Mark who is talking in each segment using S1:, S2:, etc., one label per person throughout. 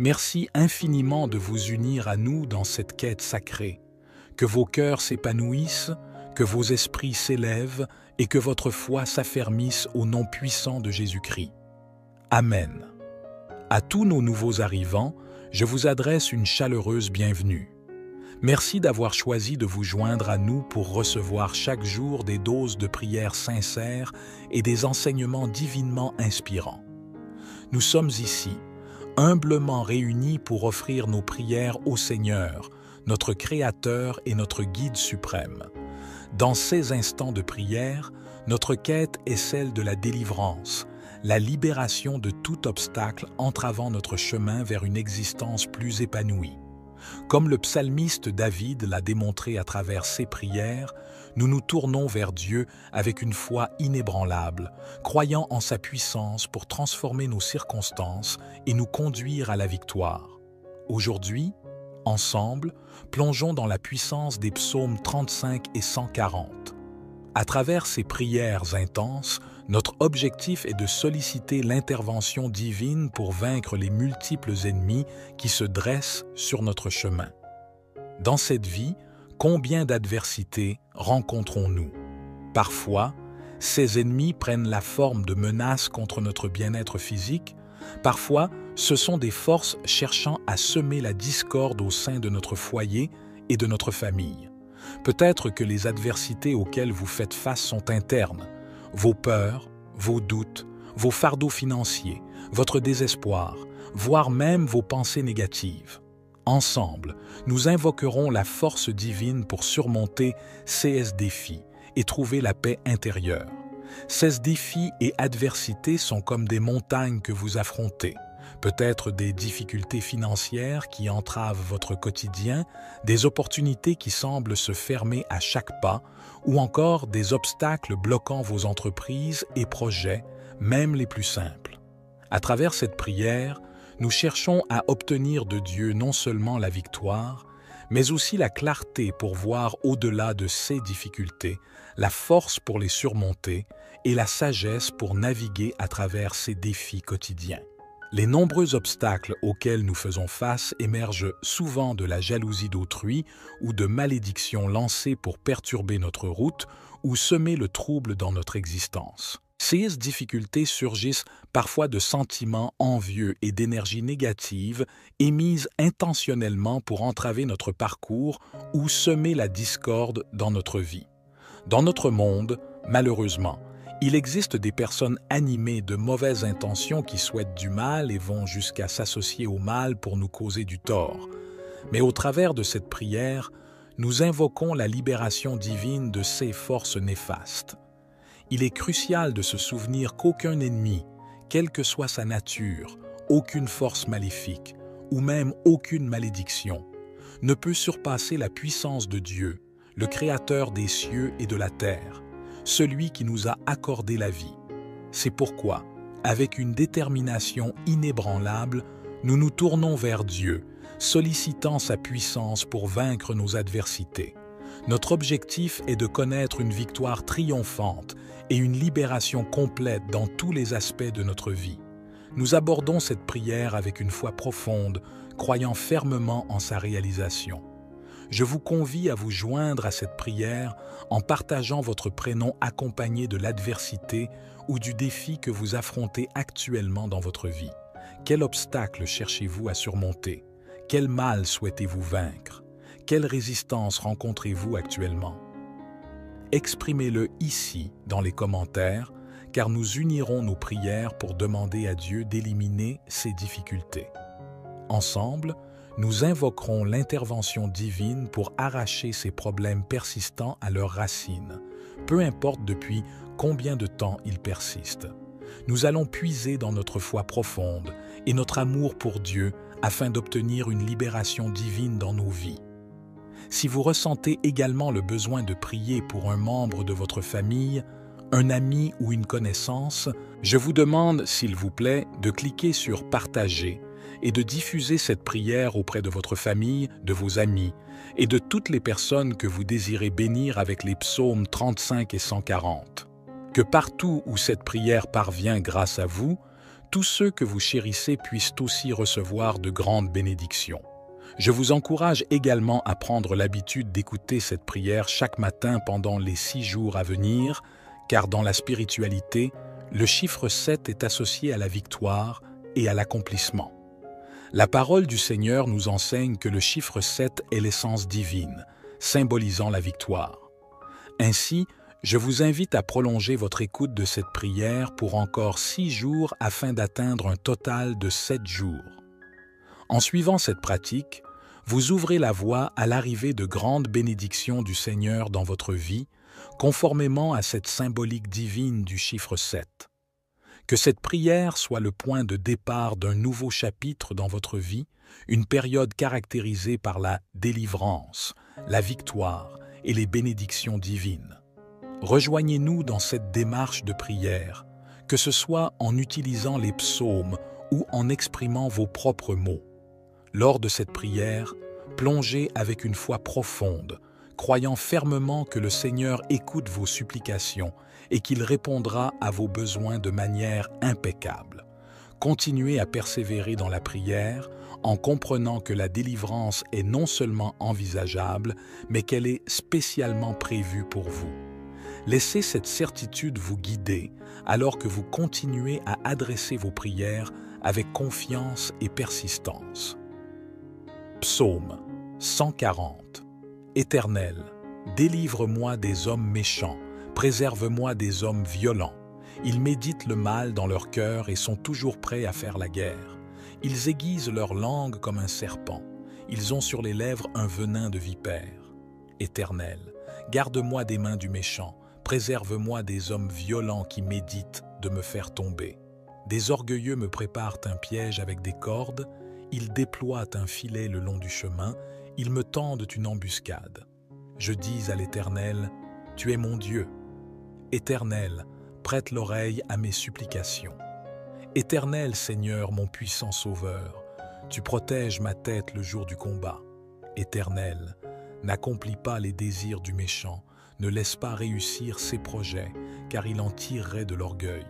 S1: Merci infiniment de vous unir à nous dans cette quête sacrée. Que vos cœurs s'épanouissent, que vos esprits s'élèvent et que votre foi s'affermisse au nom puissant de Jésus-Christ. Amen. À tous nos nouveaux arrivants, je vous adresse une chaleureuse bienvenue. Merci d'avoir choisi de vous joindre à nous pour recevoir chaque jour des doses de prières sincères et des enseignements divinement inspirants. Nous sommes ici, humblement réunis pour offrir nos prières au Seigneur, notre Créateur et notre Guide suprême. Dans ces instants de prière, notre quête est celle de la délivrance, la libération de tout obstacle entravant notre chemin vers une existence plus épanouie. Comme le psalmiste David l'a démontré à travers ses prières, nous nous tournons vers Dieu avec une foi inébranlable, croyant en sa puissance pour transformer nos circonstances et nous conduire à la victoire. Aujourd'hui, ensemble, plongeons dans la puissance des psaumes 35 et 140. À travers ces prières intenses, notre objectif est de solliciter l'intervention divine pour vaincre les multiples ennemis qui se dressent sur notre chemin. Dans cette vie, combien d'adversités rencontrons-nous? Parfois, ces ennemis prennent la forme de menaces contre notre bien-être physique. Parfois, ce sont des forces cherchant à semer la discorde au sein de notre foyer et de notre famille. Peut-être que les adversités auxquelles vous faites face sont internes. Vos peurs, vos doutes, vos fardeaux financiers, votre désespoir, voire même vos pensées négatives. Ensemble, nous invoquerons la force divine pour surmonter ces défis et trouver la paix intérieure. Ces défis et adversités sont comme des montagnes que vous affrontez. Peut-être des difficultés financières qui entravent votre quotidien, des opportunités qui semblent se fermer à chaque pas, ou encore des obstacles bloquant vos entreprises et projets, même les plus simples. À travers cette prière, nous cherchons à obtenir de Dieu non seulement la victoire, mais aussi la clarté pour voir au-delà de ces difficultés, la force pour les surmonter et la sagesse pour naviguer à travers ces défis quotidiens. Les nombreux obstacles auxquels nous faisons face émergent souvent de la jalousie d'autrui ou de malédictions lancées pour perturber notre route ou semer le trouble dans notre existence. Ces difficultés surgissent parfois de sentiments envieux et d'énergie négative émises intentionnellement pour entraver notre parcours ou semer la discorde dans notre vie. Dans notre monde, malheureusement, il existe des personnes animées de mauvaises intentions qui souhaitent du mal et vont jusqu'à s'associer au mal pour nous causer du tort. Mais au travers de cette prière, nous invoquons la libération divine de ces forces néfastes. Il est crucial de se souvenir qu'aucun ennemi, quelle que soit sa nature, aucune force maléfique ou même aucune malédiction, ne peut surpasser la puissance de Dieu, le Créateur des cieux et de la terre, celui qui nous a accordé la vie. C'est pourquoi, avec une détermination inébranlable, nous nous tournons vers Dieu, sollicitant sa puissance pour vaincre nos adversités. Notre objectif est de connaître une victoire triomphante et une libération complète dans tous les aspects de notre vie. Nous abordons cette prière avec une foi profonde, croyant fermement en sa réalisation. Je vous convie à vous joindre à cette prière en partageant votre prénom accompagné de l'adversité ou du défi que vous affrontez actuellement dans votre vie. Quel obstacle cherchez-vous à surmonter? Quel mal souhaitez-vous vaincre? Quelle résistance rencontrez-vous actuellement? Exprimez-le ici dans les commentaires, car nous unirons nos prières pour demander à Dieu d'éliminer ces difficultés. Ensemble, nous invoquerons l'intervention divine pour arracher ces problèmes persistants à leurs racines, peu importe depuis combien de temps ils persistent. Nous allons puiser dans notre foi profonde et notre amour pour Dieu afin d'obtenir une libération divine dans nos vies. Si vous ressentez également le besoin de prier pour un membre de votre famille, un ami ou une connaissance, je vous demande, s'il vous plaît, de cliquer sur « Partager » et de diffuser cette prière auprès de votre famille, de vos amis et de toutes les personnes que vous désirez bénir avec les psaumes 35 et 140. Que partout où cette prière parvient grâce à vous, tous ceux que vous chérissez puissent aussi recevoir de grandes bénédictions. Je vous encourage également à prendre l'habitude d'écouter cette prière chaque matin pendant les 6 jours à venir, car dans la spiritualité, le chiffre 7 est associé à la victoire et à l'accomplissement. La parole du Seigneur nous enseigne que le chiffre 7 est l'essence divine, symbolisant la victoire. Ainsi, je vous invite à prolonger votre écoute de cette prière pour encore 6 jours afin d'atteindre un total de 7 jours. En suivant cette pratique, vous ouvrez la voie à l'arrivée de grandes bénédictions du Seigneur dans votre vie, conformément à cette symbolique divine du chiffre 7. Que cette prière soit le point de départ d'un nouveau chapitre dans votre vie, une période caractérisée par la délivrance, la victoire et les bénédictions divines. Rejoignez-nous dans cette démarche de prière, que ce soit en utilisant les psaumes ou en exprimant vos propres mots. Lors de cette prière, plongez avec une foi profonde, croyant fermement que le Seigneur écoute vos supplications et qu'il répondra à vos besoins de manière impeccable. Continuez à persévérer dans la prière en comprenant que la délivrance est non seulement envisageable, mais qu'elle est spécialement prévue pour vous. Laissez cette certitude vous guider alors que vous continuez à adresser vos prières avec confiance et persistance. Psaume 140. Éternel, délivre-moi des hommes méchants, préserve-moi des hommes violents. Ils méditent le mal dans leur cœur et sont toujours prêts à faire la guerre. Ils aiguisent leur langue comme un serpent. Ils ont sur les lèvres un venin de vipère. Éternel, garde-moi des mains du méchant, préserve-moi des hommes violents qui méditent de me faire tomber. Des orgueilleux me préparent un piège avec des cordes, ils déploient un filet le long du chemin, ils me tendent une embuscade. Je dis à l'Éternel, « Tu es mon Dieu. » Éternel, prête l'oreille à mes supplications. Éternel Seigneur, mon puissant Sauveur, tu protèges ma tête le jour du combat. Éternel, n'accomplis pas les désirs du méchant, ne laisse pas réussir ses projets, car il en tirerait de l'orgueil.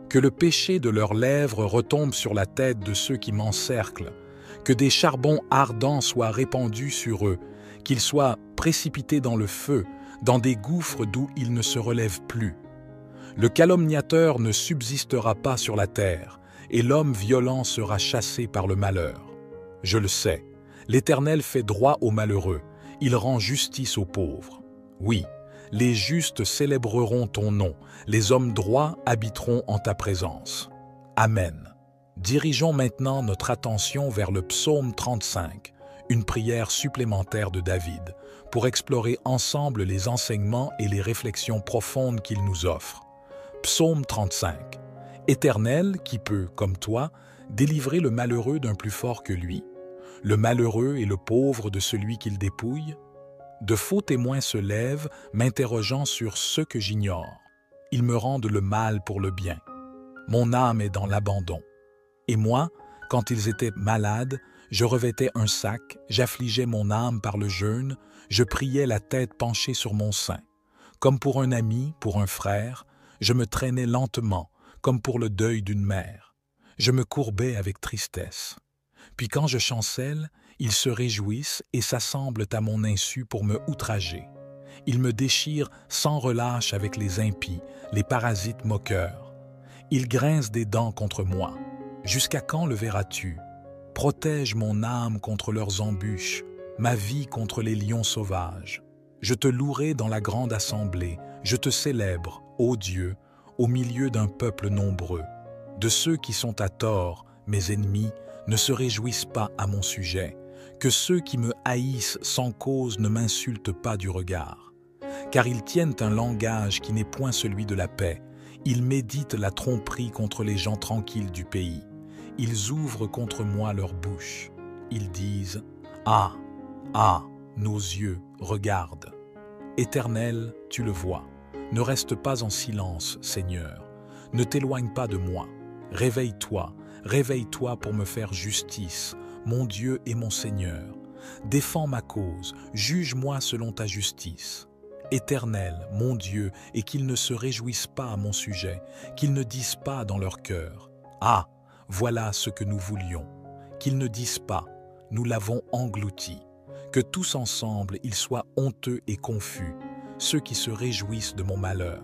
S1: Que le péché de leurs lèvres retombe sur la tête de ceux qui m'encerclent, que des charbons ardents soient répandus sur eux, qu'ils soient précipités dans le feu, dans des gouffres d'où ils ne se relèvent plus. Le calomniateur ne subsistera pas sur la terre, et l'homme violent sera chassé par le malheur. Je le sais, l'Éternel fait droit aux malheureux, il rend justice aux pauvres. Oui, les justes célébreront ton nom, les hommes droits habiteront en ta présence. Amen. Dirigeons maintenant notre attention vers le psaume 35, une prière supplémentaire de David, pour explorer ensemble les enseignements et les réflexions profondes qu'il nous offre. Psaume 35. Éternel, qui peut, comme toi, délivrer le malheureux d'un plus fort que lui, le malheureux et le pauvre de celui qu'il dépouille? De faux témoins se lèvent, m'interrogeant sur ce que j'ignore. Ils me rendent le mal pour le bien. Mon âme est dans l'abandon. Et moi, quand ils étaient malades, je revêtais un sac, j'affligeais mon âme par le jeûne, je priais la tête penchée sur mon sein. Comme pour un ami, pour un frère, je me traînais lentement, comme pour le deuil d'une mère. Je me courbais avec tristesse. Puis quand je chancelle, ils se réjouissent et s'assemblent à mon insu pour me outrager. Ils me déchirent sans relâche avec les impies, les parasites moqueurs. Ils grincent des dents contre moi. Jusqu'à quand le verras-tu? Protège mon âme contre leurs embûches, ma vie contre les lions sauvages. Je te louerai dans la grande assemblée, je te célèbre, ô Dieu, au milieu d'un peuple nombreux. De ceux qui sont à tort, mes ennemis, ne se réjouissent pas à mon sujet. Que ceux qui me haïssent sans cause ne m'insultent pas du regard. Car ils tiennent un langage qui n'est point celui de la paix. Ils méditent la tromperie contre les gens tranquilles du pays. Ils ouvrent contre moi leur bouche. Ils disent « Ah, ah, nos yeux, regardent !» Éternel, tu le vois. Ne reste pas en silence, Seigneur. Ne t'éloigne pas de moi. Réveille-toi, réveille-toi pour me faire justice, mon Dieu et mon Seigneur. Défends ma cause, juge-moi selon ta justice. Éternel, mon Dieu, et qu'ils ne se réjouissent pas à mon sujet, qu'ils ne disent pas dans leur cœur « Ah, voilà ce que nous voulions. Qu'ils ne disent pas, nous l'avons englouti. Que tous ensemble ils soient honteux et confus, ceux qui se réjouissent de mon malheur.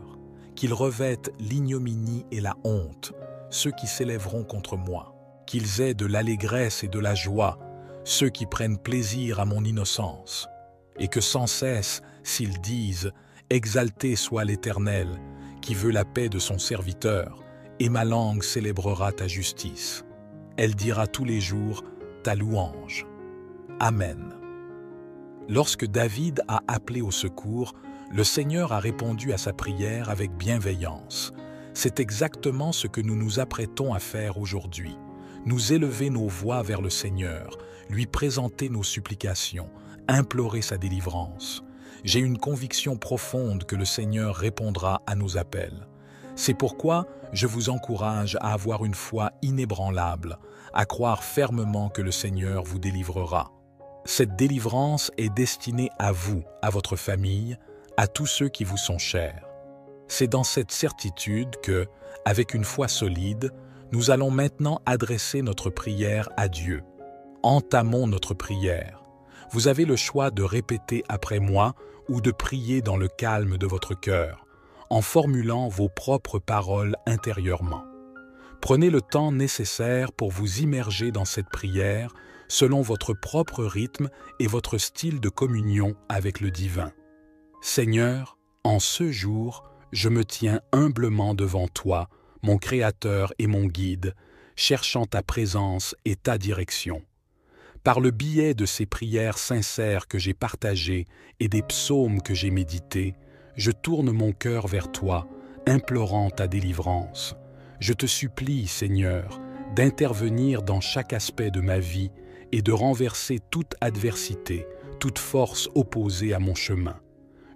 S1: Qu'ils revêtent l'ignominie et la honte, ceux qui s'élèveront contre moi. Qu'ils aient de l'allégresse et de la joie, ceux qui prennent plaisir à mon innocence. Et que sans cesse, s'ils disent « Exalté soit l'Éternel, qui veut la paix de son serviteur, et ma langue célébrera ta justice. Elle dira tous les jours ta louange. Amen. » Lorsque David a appelé au secours, le Seigneur a répondu à sa prière avec bienveillance. C'est exactement ce que nous nous apprêtons à faire aujourd'hui. Nous élever nos voix vers le Seigneur, lui présenter nos supplications, implorer sa délivrance. J'ai une conviction profonde que le Seigneur répondra à nos appels. C'est pourquoi je vous encourage à avoir une foi inébranlable, à croire fermement que le Seigneur vous délivrera. Cette délivrance est destinée à vous, à votre famille, à tous ceux qui vous sont chers. C'est dans cette certitude que, avec une foi solide, nous allons maintenant adresser notre prière à Dieu. Entamons notre prière. Vous avez le choix de répéter après moi ou de prier dans le calme de votre cœur, en formulant vos propres paroles intérieurement. Prenez le temps nécessaire pour vous immerger dans cette prière selon votre propre rythme et votre style de communion avec le divin. Seigneur, en ce jour, je me tiens humblement devant toi, mon Créateur et mon Guide, cherchant ta présence et ta direction. Par le biais de ces prières sincères que j'ai partagées et des psaumes que j'ai médités, je tourne mon cœur vers toi, implorant ta délivrance. Je te supplie, Seigneur, d'intervenir dans chaque aspect de ma vie et de renverser toute adversité, toute force opposée à mon chemin.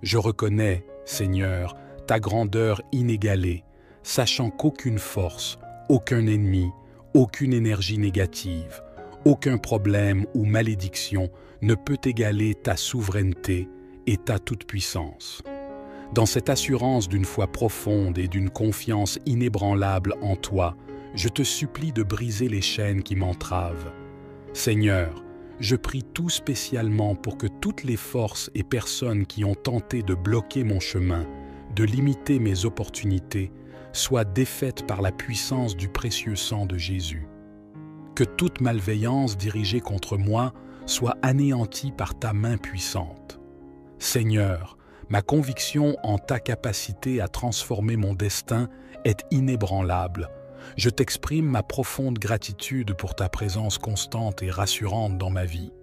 S1: Je reconnais, Seigneur, ta grandeur inégalée, sachant qu'aucune force, aucun ennemi, aucune énergie négative, aucun problème ou malédiction ne peut égaler ta souveraineté et ta toute-puissance. Dans cette assurance d'une foi profonde et d'une confiance inébranlable en toi, je te supplie de briser les chaînes qui m'entravent. Seigneur, je prie tout spécialement pour que toutes les forces et personnes qui ont tenté de bloquer mon chemin, de limiter mes opportunités, soient défaites par la puissance du précieux sang de Jésus. Que toute malveillance dirigée contre moi soit anéantie par ta main puissante. Seigneur, ma conviction en ta capacité à transformer mon destin est inébranlable. Je t'exprime ma profonde gratitude pour ta présence constante et rassurante dans ma vie.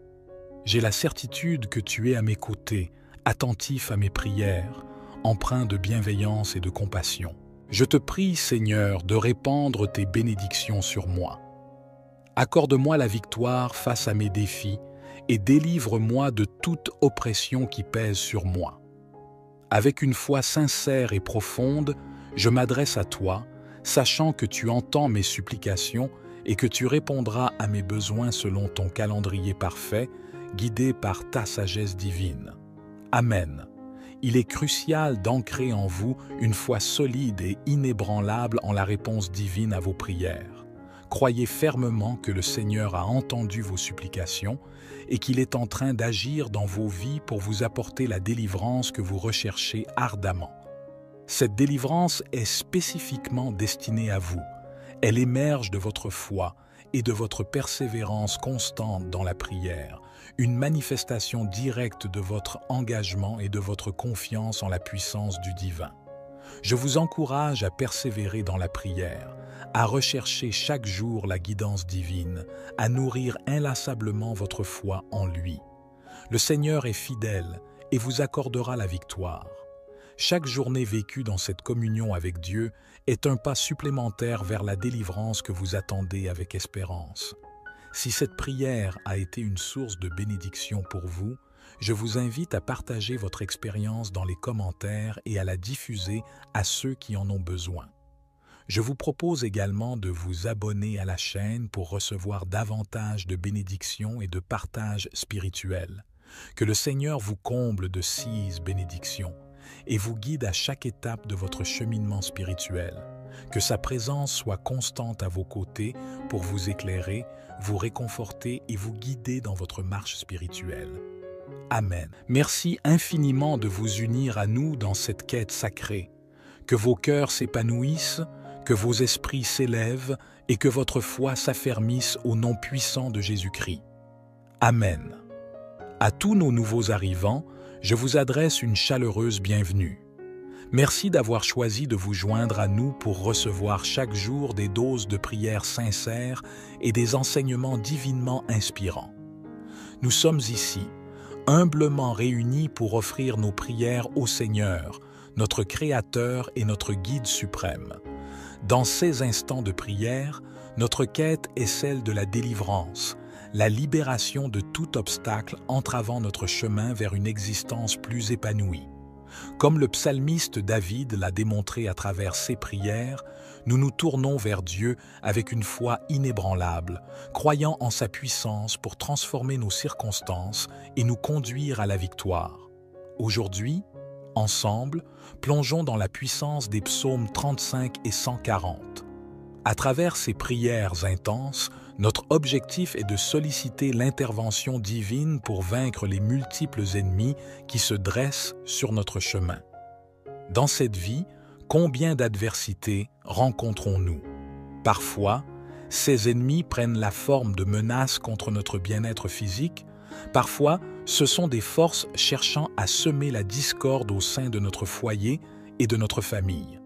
S1: J'ai la certitude que tu es à mes côtés, attentif à mes prières, empreint de bienveillance et de compassion. Je te prie, Seigneur, de répandre tes bénédictions sur moi. Accorde-moi la victoire face à mes défis et délivre-moi de toute oppression qui pèse sur moi. Avec une foi sincère et profonde, je m'adresse à toi, sachant que tu entends mes supplications et que tu répondras à mes besoins selon ton calendrier parfait, guidé par ta sagesse divine. Amen. Il est crucial d'ancrer en vous une foi solide et inébranlable en la réponse divine à vos prières. Croyez fermement que le Seigneur a entendu vos supplications et qu'il est en train d'agir dans vos vies pour vous apporter la délivrance que vous recherchez ardemment. Cette délivrance est spécifiquement destinée à vous. Elle émerge de votre foi et de votre persévérance constante dans la prière, une manifestation directe de votre engagement et de votre confiance en la puissance du divin. Je vous encourage à persévérer dans la prière, à rechercher chaque jour la guidance divine, à nourrir inlassablement votre foi en lui. Le Seigneur est fidèle et vous accordera la victoire. Chaque journée vécue dans cette communion avec Dieu est un pas supplémentaire vers la délivrance que vous attendez avec espérance. Si cette prière a été une source de bénédiction pour vous, je vous invite à partager votre expérience dans les commentaires et à la diffuser à ceux qui en ont besoin. Je vous propose également de vous abonner à la chaîne pour recevoir davantage de bénédictions et de partages spirituels. Que le Seigneur vous comble de 6 bénédictions et vous guide à chaque étape de votre cheminement spirituel. Que sa présence soit constante à vos côtés pour vous éclairer, vous réconforter et vous guider dans votre marche spirituelle. Amen. Merci infiniment de vous unir à nous dans cette quête sacrée. Que vos cœurs s'épanouissent, que vos esprits s'élèvent et que votre foi s'affermisse au nom puissant de Jésus-Christ. Amen. À tous nos nouveaux arrivants, je vous adresse une chaleureuse bienvenue. Merci d'avoir choisi de vous joindre à nous pour recevoir chaque jour des doses de prières sincères et des enseignements divinement inspirants. Nous sommes ici, humblement réunis pour offrir nos prières au Seigneur, notre Créateur et notre Guide suprême. Dans ces instants de prière, notre quête est celle de la délivrance, la libération de tout obstacle entravant notre chemin vers une existence plus épanouie. Comme le psalmiste David l'a démontré à travers ses prières, nous nous tournons vers Dieu avec une foi inébranlable, croyant en sa puissance pour transformer nos circonstances et nous conduire à la victoire. Aujourd'hui, ensemble, plongeons dans la puissance des psaumes 35 et 140. À travers ces prières intenses, notre objectif est de solliciter l'intervention divine pour vaincre les multiples ennemis qui se dressent sur notre chemin. Dans cette vie, combien d'adversités rencontrons-nous? Parfois, ces ennemis prennent la forme de menaces contre notre bien-être physique. Parfois, ce sont des forces cherchant à semer la discorde au sein de notre foyer et de notre famille.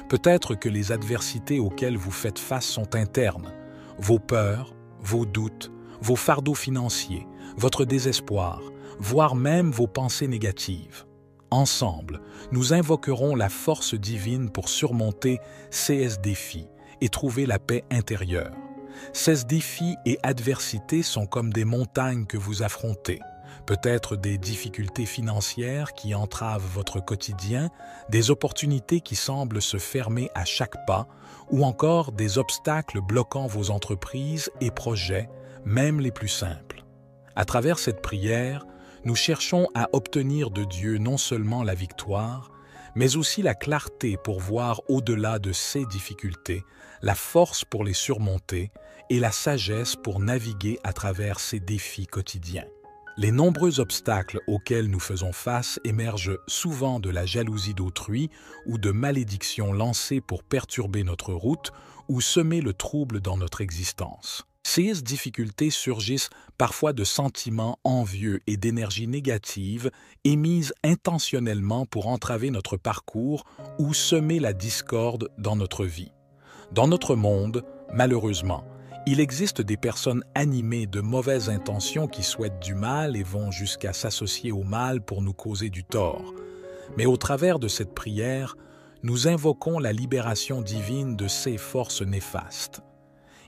S1: Peut-être que les adversités auxquelles vous faites face sont internes. Vos peurs, vos doutes, vos fardeaux financiers, votre désespoir, voire même vos pensées négatives. Ensemble, nous invoquerons la force divine pour surmonter ces défis et trouver la paix intérieure. Ces défis et adversités sont comme des montagnes que vous affrontez. Peut-être des difficultés financières qui entravent votre quotidien, des opportunités qui semblent se fermer à chaque pas, ou encore des obstacles bloquant vos entreprises et projets, même les plus simples. À travers cette prière, nous cherchons à obtenir de Dieu non seulement la victoire, mais aussi la clarté pour voir au-delà de ces difficultés, la force pour les surmonter et la sagesse pour naviguer à travers ces défis quotidiens. Les nombreux obstacles auxquels nous faisons face émergent souvent de la jalousie d'autrui ou de malédictions lancées pour perturber notre route ou semer le trouble dans notre existence. Ces difficultés surgissent parfois de sentiments envieux et d'énergie négative émises intentionnellement pour entraver notre parcours ou semer la discorde dans notre vie. Dans notre monde, malheureusement, il existe des personnes animées de mauvaises intentions qui souhaitent du mal et vont jusqu'à s'associer au mal pour nous causer du tort. Mais au travers de cette prière, nous invoquons la libération divine de ces forces néfastes.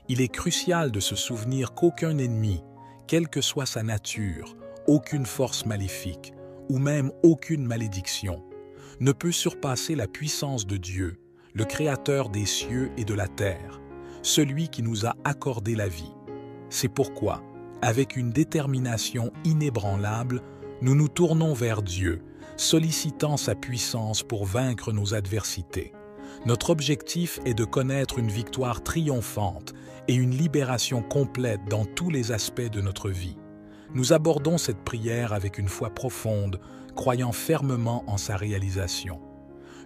S1: Il est crucial de se souvenir qu'aucun ennemi, quelle que soit sa nature, aucune force maléfique ou même aucune malédiction, ne peut surpasser la puissance de Dieu, le Créateur des cieux et de la terre, celui qui nous a accordé la vie. C'est pourquoi, avec une détermination inébranlable, nous nous tournons vers Dieu, sollicitant sa puissance pour vaincre nos adversités. Notre objectif est de connaître une victoire triomphante et une libération complète dans tous les aspects de notre vie. Nous abordons cette prière avec une foi profonde, croyant fermement en sa réalisation.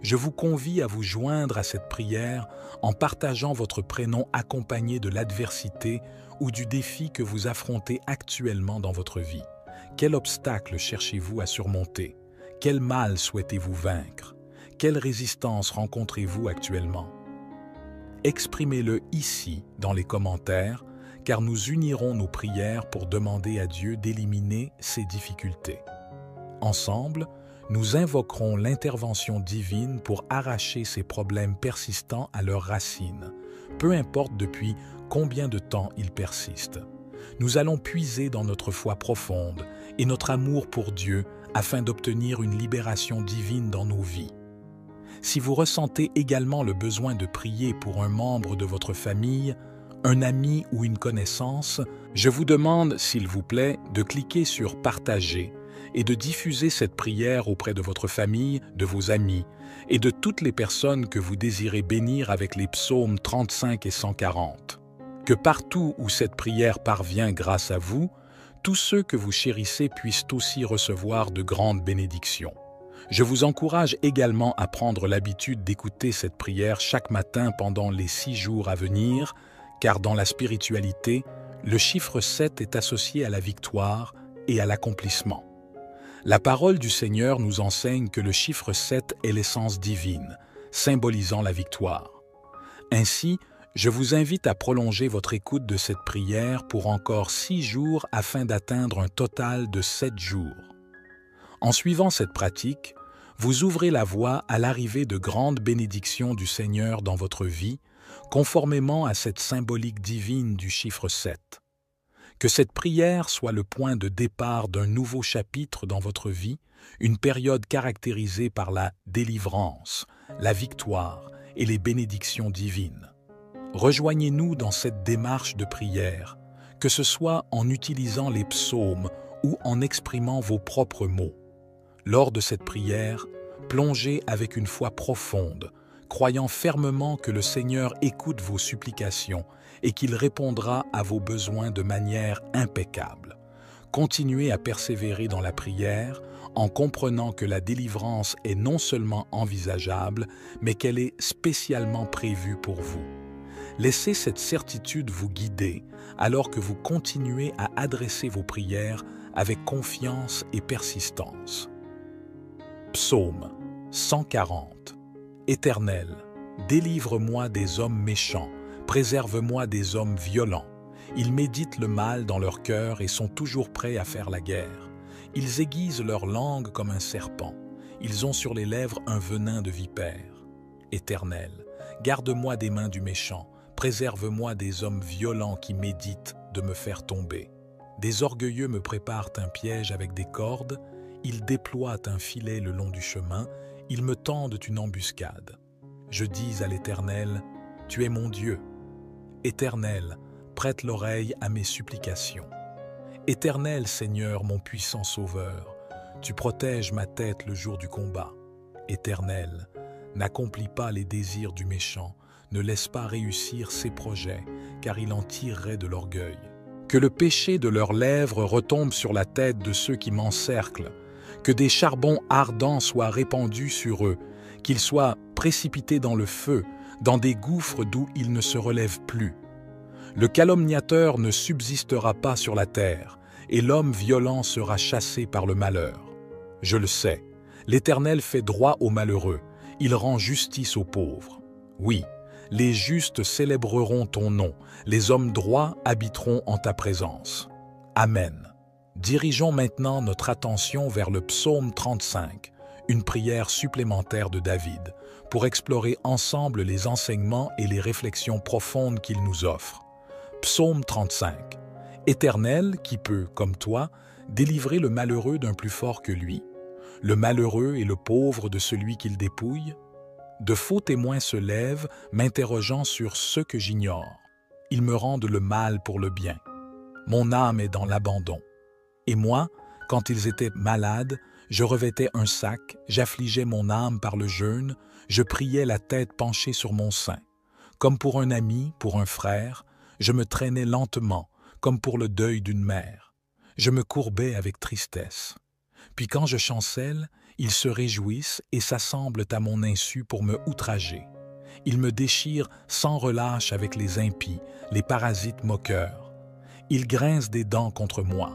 S1: Je vous convie à vous joindre à cette prière en partageant votre prénom accompagné de l'adversité ou du défi que vous affrontez actuellement dans votre vie. Quel obstacle cherchez-vous à surmonter? Quel mal souhaitez-vous vaincre? Quelle résistance rencontrez-vous actuellement? Exprimez-le ici dans les commentaires, car nous unirons nos prières pour demander à Dieu d'éliminer ces difficultés. Ensemble, nous invoquerons l'intervention divine pour arracher ces problèmes persistants à leurs racines, peu importe depuis combien de temps ils persistent. Nous allons puiser dans notre foi profonde et notre amour pour Dieu afin d'obtenir une libération divine dans nos vies. Si vous ressentez également le besoin de prier pour un membre de votre famille, un ami ou une connaissance, je vous demande, s'il vous plaît, de cliquer sur « Partager » et de diffuser cette prière auprès de votre famille, de vos amis et de toutes les personnes que vous désirez bénir avec les psaumes 35 et 140. Que partout où cette prière parvient grâce à vous, tous ceux que vous chérissez puissent aussi recevoir de grandes bénédictions. Je vous encourage également à prendre l'habitude d'écouter cette prière chaque matin pendant les 6 jours à venir, car dans la spiritualité, le chiffre 7 est associé à la victoire et à l'accomplissement. La parole du Seigneur nous enseigne que le chiffre 7 est l'essence divine, symbolisant la victoire. Ainsi, je vous invite à prolonger votre écoute de cette prière pour encore 6 jours afin d'atteindre un total de 7 jours. En suivant cette pratique, vous ouvrez la voie à l'arrivée de grandes bénédictions du Seigneur dans votre vie, conformément à cette symbolique divine du chiffre 7. Que cette prière soit le point de départ d'un nouveau chapitre dans votre vie, une période caractérisée par la délivrance, la victoire et les bénédictions divines. Rejoignez-nous dans cette démarche de prière, que ce soit en utilisant les psaumes ou en exprimant vos propres mots. Lors de cette prière, plongez avec une foi profonde, croyant fermement que le Seigneur écoute vos supplications et qu'il répondra à vos besoins de manière impeccable. Continuez à persévérer dans la prière en comprenant que la délivrance est non seulement envisageable, mais qu'elle est spécialement prévue pour vous. Laissez cette certitude vous guider alors que vous continuez à adresser vos prières avec confiance et persistance. Psaume 140. Éternel, délivre-moi des hommes méchants, préserve-moi des hommes violents. Ils méditent le mal dans leur cœur et sont toujours prêts à faire la guerre. Ils aiguisent leur langue comme un serpent. Ils ont sur les lèvres un venin de vipère. Éternel, garde-moi des mains du méchant, préserve-moi des hommes violents qui méditent de me faire tomber. Des orgueilleux me préparent un piège avec des cordes, ils déploient un filet le long du chemin, ils me tendent une embuscade. Je dis à l'Éternel, « Tu es mon Dieu. » Éternel, prête l'oreille à mes supplications. Éternel Seigneur, mon puissant Sauveur, tu protèges ma tête le jour du combat. Éternel, n'accomplis pas les désirs du méchant, ne laisse pas réussir ses projets, car il en tirerait de l'orgueil. Que le péché de leurs lèvres retombe sur la tête de ceux qui m'encerclent, que des charbons ardents soient répandus sur eux, qu'ils soient précipités dans le feu, dans des gouffres d'où ils ne se relèvent plus. Le calomniateur ne subsistera pas sur la terre, et l'homme violent sera chassé par le malheur. Je le sais, l'Éternel fait droit aux malheureux, il rend justice aux pauvres. Oui, les justes célébreront ton nom, les hommes droits habiteront en ta présence. Amen. Dirigeons maintenant notre attention vers le psaume 35, une prière supplémentaire de David, pour explorer ensemble les enseignements et les réflexions profondes qu'il nous offre. Psaume 35. Éternel, qui peut, comme toi, délivrer le malheureux d'un plus fort que lui, le malheureux et le pauvre de celui qu'il dépouille? De faux témoins se lèvent, m'interrogeant sur ce que j'ignore. Ils me rendent le mal pour le bien. Mon âme est dans l'abandon. Et moi, quand ils étaient malades, je revêtais un sac, j'affligeais mon âme par le jeûne, je priais la tête penchée sur mon sein. Comme pour un ami, pour un frère, je me traînais lentement, comme pour le deuil d'une mère. Je me courbais avec tristesse. Puis quand je chancelle, ils se réjouissent et s'assemblent à mon insu pour me outrager. Ils me déchirent sans relâche avec les impies, les parasites moqueurs. Ils grincent des dents contre moi.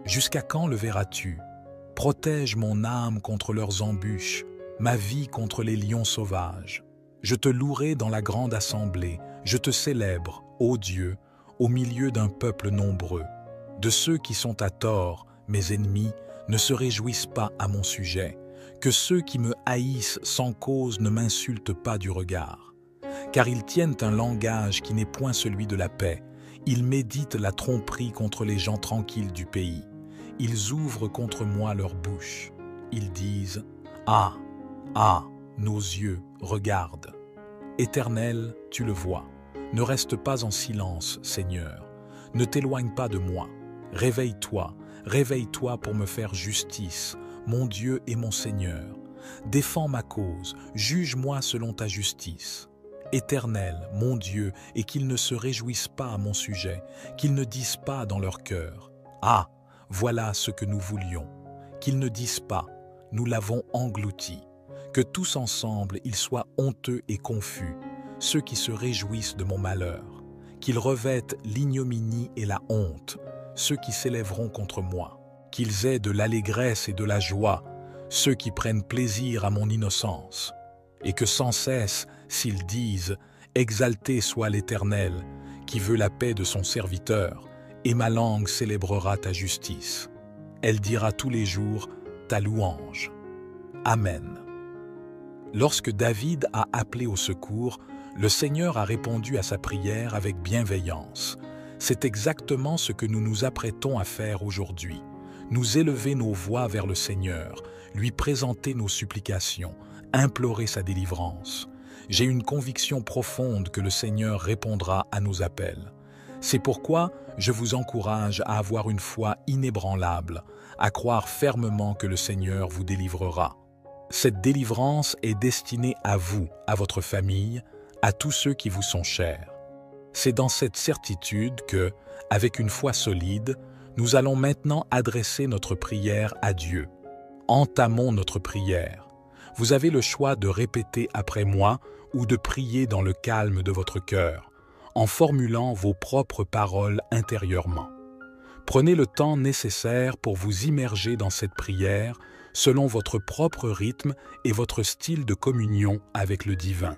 S1: Jusqu'à quand le verras-tu? Protège mon âme contre leurs embûches, ma vie contre les lions sauvages. Je te louerai dans la grande assemblée, je te célèbre, ô Dieu, au milieu d'un peuple nombreux. De ceux qui sont à tort, mes ennemis, ne se réjouissent pas à mon sujet. Que ceux qui me haïssent sans cause ne m'insultent pas du regard. Car ils tiennent un langage qui n'est point celui de la paix. Ils méditent la tromperie contre les gens tranquilles du pays. Ils ouvrent contre moi leur bouche. Ils disent « Ah, ah, nos yeux, regardent !» Éternel, tu le vois. Ne reste pas en silence, Seigneur. Ne t'éloigne pas de moi. Réveille-toi, Réveille-toi pour me faire justice, mon Dieu et mon Seigneur. Défends ma cause, juge-moi selon ta justice. Éternel, mon Dieu, et qu'ils ne se réjouissent pas à mon sujet, qu'ils ne disent pas dans leur cœur, « Ah, voilà ce que nous voulions », qu'ils ne disent pas, « Nous l'avons englouti », que tous ensemble ils soient honteux et confus, ceux qui se réjouissent de mon malheur, qu'ils revêtent l'ignominie et la honte, ceux qui s'élèveront contre moi, qu'ils aient de l'allégresse et de la joie, ceux qui prennent plaisir à mon innocence, et que sans cesse, s'ils disent « Exalté soit l'Éternel, qui veut la paix de son serviteur, et ma langue célébrera ta justice. Elle dira tous les jours ta louange. Amen. » Lorsque David a appelé au secours, le Seigneur a répondu à sa prière avec bienveillance. C'est exactement ce que nous nous apprêtons à faire aujourd'hui. Nous élever nos voix vers le Seigneur, lui présenter nos supplications, implorer sa délivrance. J'ai une conviction profonde que le Seigneur répondra à nos appels. C'est pourquoi je vous encourage à avoir une foi inébranlable, à croire fermement que le Seigneur vous délivrera. Cette délivrance est destinée à vous, à votre famille, à tous ceux qui vous sont chers. C'est dans cette certitude que, avec une foi solide, nous allons maintenant adresser notre prière à Dieu. Entamons notre prière. Vous avez le choix de répéter après moi ou de prier dans le calme de votre cœur, en formulant vos propres paroles intérieurement. Prenez le temps nécessaire pour vous immerger dans cette prière selon votre propre rythme et votre style de communion avec le divin.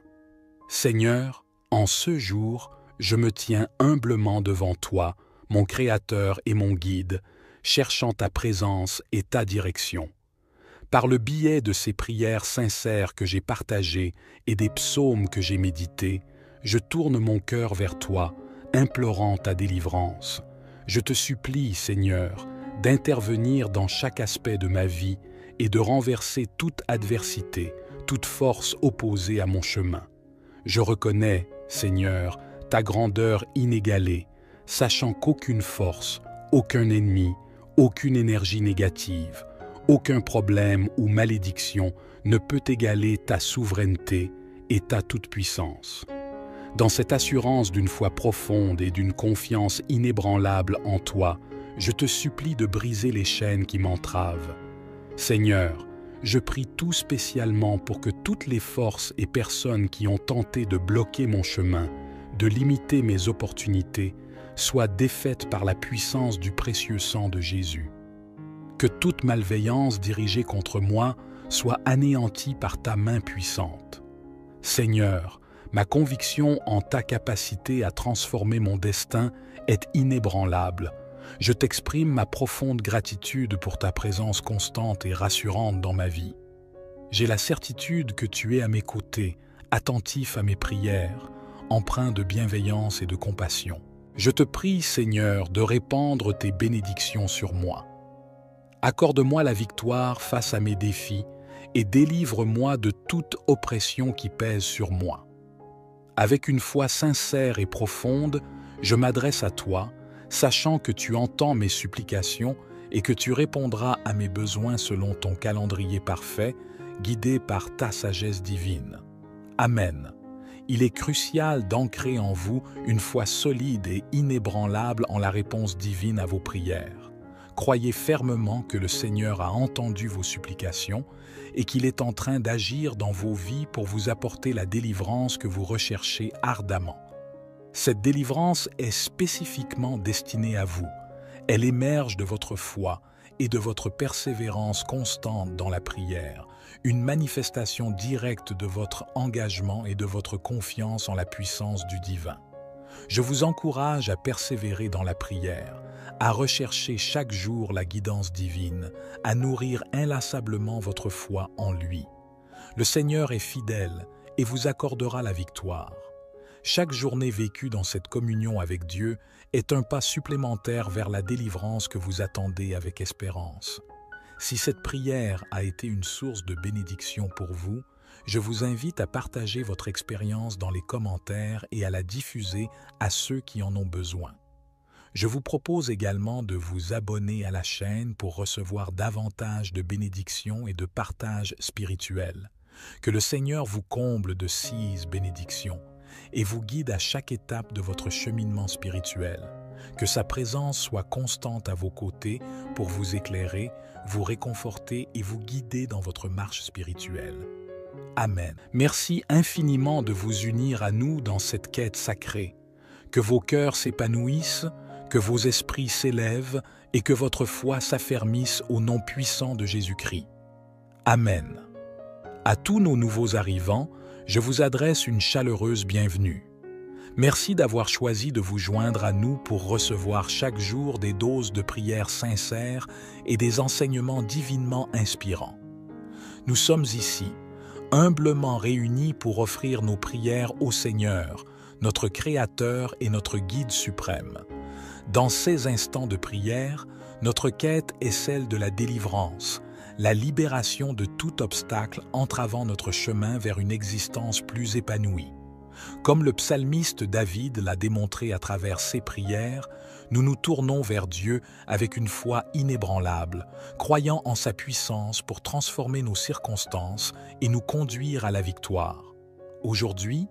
S1: Seigneur, en ce jour, je me tiens humblement devant toi, mon Créateur et mon Guide, cherchant ta présence et ta direction. Par le biais de ces prières sincères que j'ai partagées et des psaumes que j'ai médités, je tourne mon cœur vers toi, implorant ta délivrance. Je te supplie, Seigneur, d'intervenir dans chaque aspect de ma vie et de renverser toute adversité, toute force opposée à mon chemin. Je reconnais, Seigneur, ta grandeur inégalée, sachant qu'aucune force, aucun ennemi, aucune énergie négative, aucun problème ou malédiction ne peut égaler ta souveraineté et ta toute-puissance. Dans cette assurance d'une foi profonde et d'une confiance inébranlable en toi, je te supplie de briser les chaînes qui m'entravent. Seigneur, je prie tout spécialement pour que toutes les forces et personnes qui ont tenté de bloquer mon chemin, de limiter mes opportunités, soient défaites par la puissance du précieux sang de Jésus. Que toute malveillance dirigée contre moi soit anéantie par ta main puissante. Seigneur, ma conviction en ta capacité à transformer mon destin est inébranlable. Je t'exprime ma profonde gratitude pour ta présence constante et rassurante dans ma vie. J'ai la certitude que tu es à mes côtés, attentif à mes prières, empreint de bienveillance et de compassion. Je te prie, Seigneur, de répandre tes bénédictions sur moi. Accorde-moi la victoire face à mes défis et délivre-moi de toute oppression qui pèse sur moi. Avec une foi sincère et profonde, je m'adresse à toi, sachant que tu entends mes supplications et que tu répondras à mes besoins selon ton calendrier parfait, guidé par ta sagesse divine. Amen. Il est crucial d'ancrer en vous une foi solide et inébranlable en la réponse divine à vos prières. Croyez fermement que le Seigneur a entendu vos supplications et qu'il est en train d'agir dans vos vies pour vous apporter la délivrance que vous recherchez ardemment. Cette délivrance est spécifiquement destinée à vous. Elle émerge de votre foi et de votre persévérance constante dans la prière, une manifestation directe de votre engagement et de votre confiance en la puissance du divin. Je vous encourage à persévérer dans la prière, à rechercher chaque jour la guidance divine, à nourrir inlassablement votre foi en lui. Le Seigneur est fidèle et vous accordera la victoire. Chaque journée vécue dans cette communion avec Dieu est un pas supplémentaire vers la délivrance que vous attendez avec espérance. Si cette prière a été une source de bénédiction pour vous, je vous invite à partager votre expérience dans les commentaires et à la diffuser à ceux qui en ont besoin. Je vous propose également de vous abonner à la chaîne pour recevoir davantage de bénédictions et de partages spirituels. Que le Seigneur vous comble de 6 bénédictions et vous guide à chaque étape de votre cheminement spirituel. Que sa présence soit constante à vos côtés pour vous éclairer, vous réconforter et vous guider dans votre marche spirituelle. Amen. Merci infiniment de vous unir à nous dans cette quête sacrée. Que vos cœurs s'épanouissent, que vos esprits s'élèvent et que votre foi s'affermisse au nom puissant de Jésus-Christ. Amen. À tous nos nouveaux arrivants, je vous adresse une chaleureuse bienvenue. Merci d'avoir choisi de vous joindre à nous pour recevoir chaque jour des doses de prières sincères et des enseignements divinement inspirants. Nous sommes ici, humblement réunis pour offrir nos prières au Seigneur, notre Créateur et notre Guide suprême. Dans ces instants de prière, notre quête est celle de la délivrance, la libération de tout obstacle entravant notre chemin vers une existence plus épanouie. Comme le psalmiste David l'a démontré à travers ses prières, nous nous tournons vers Dieu avec une foi inébranlable, croyant en sa puissance pour transformer nos circonstances et nous conduire à la victoire. Aujourd'hui,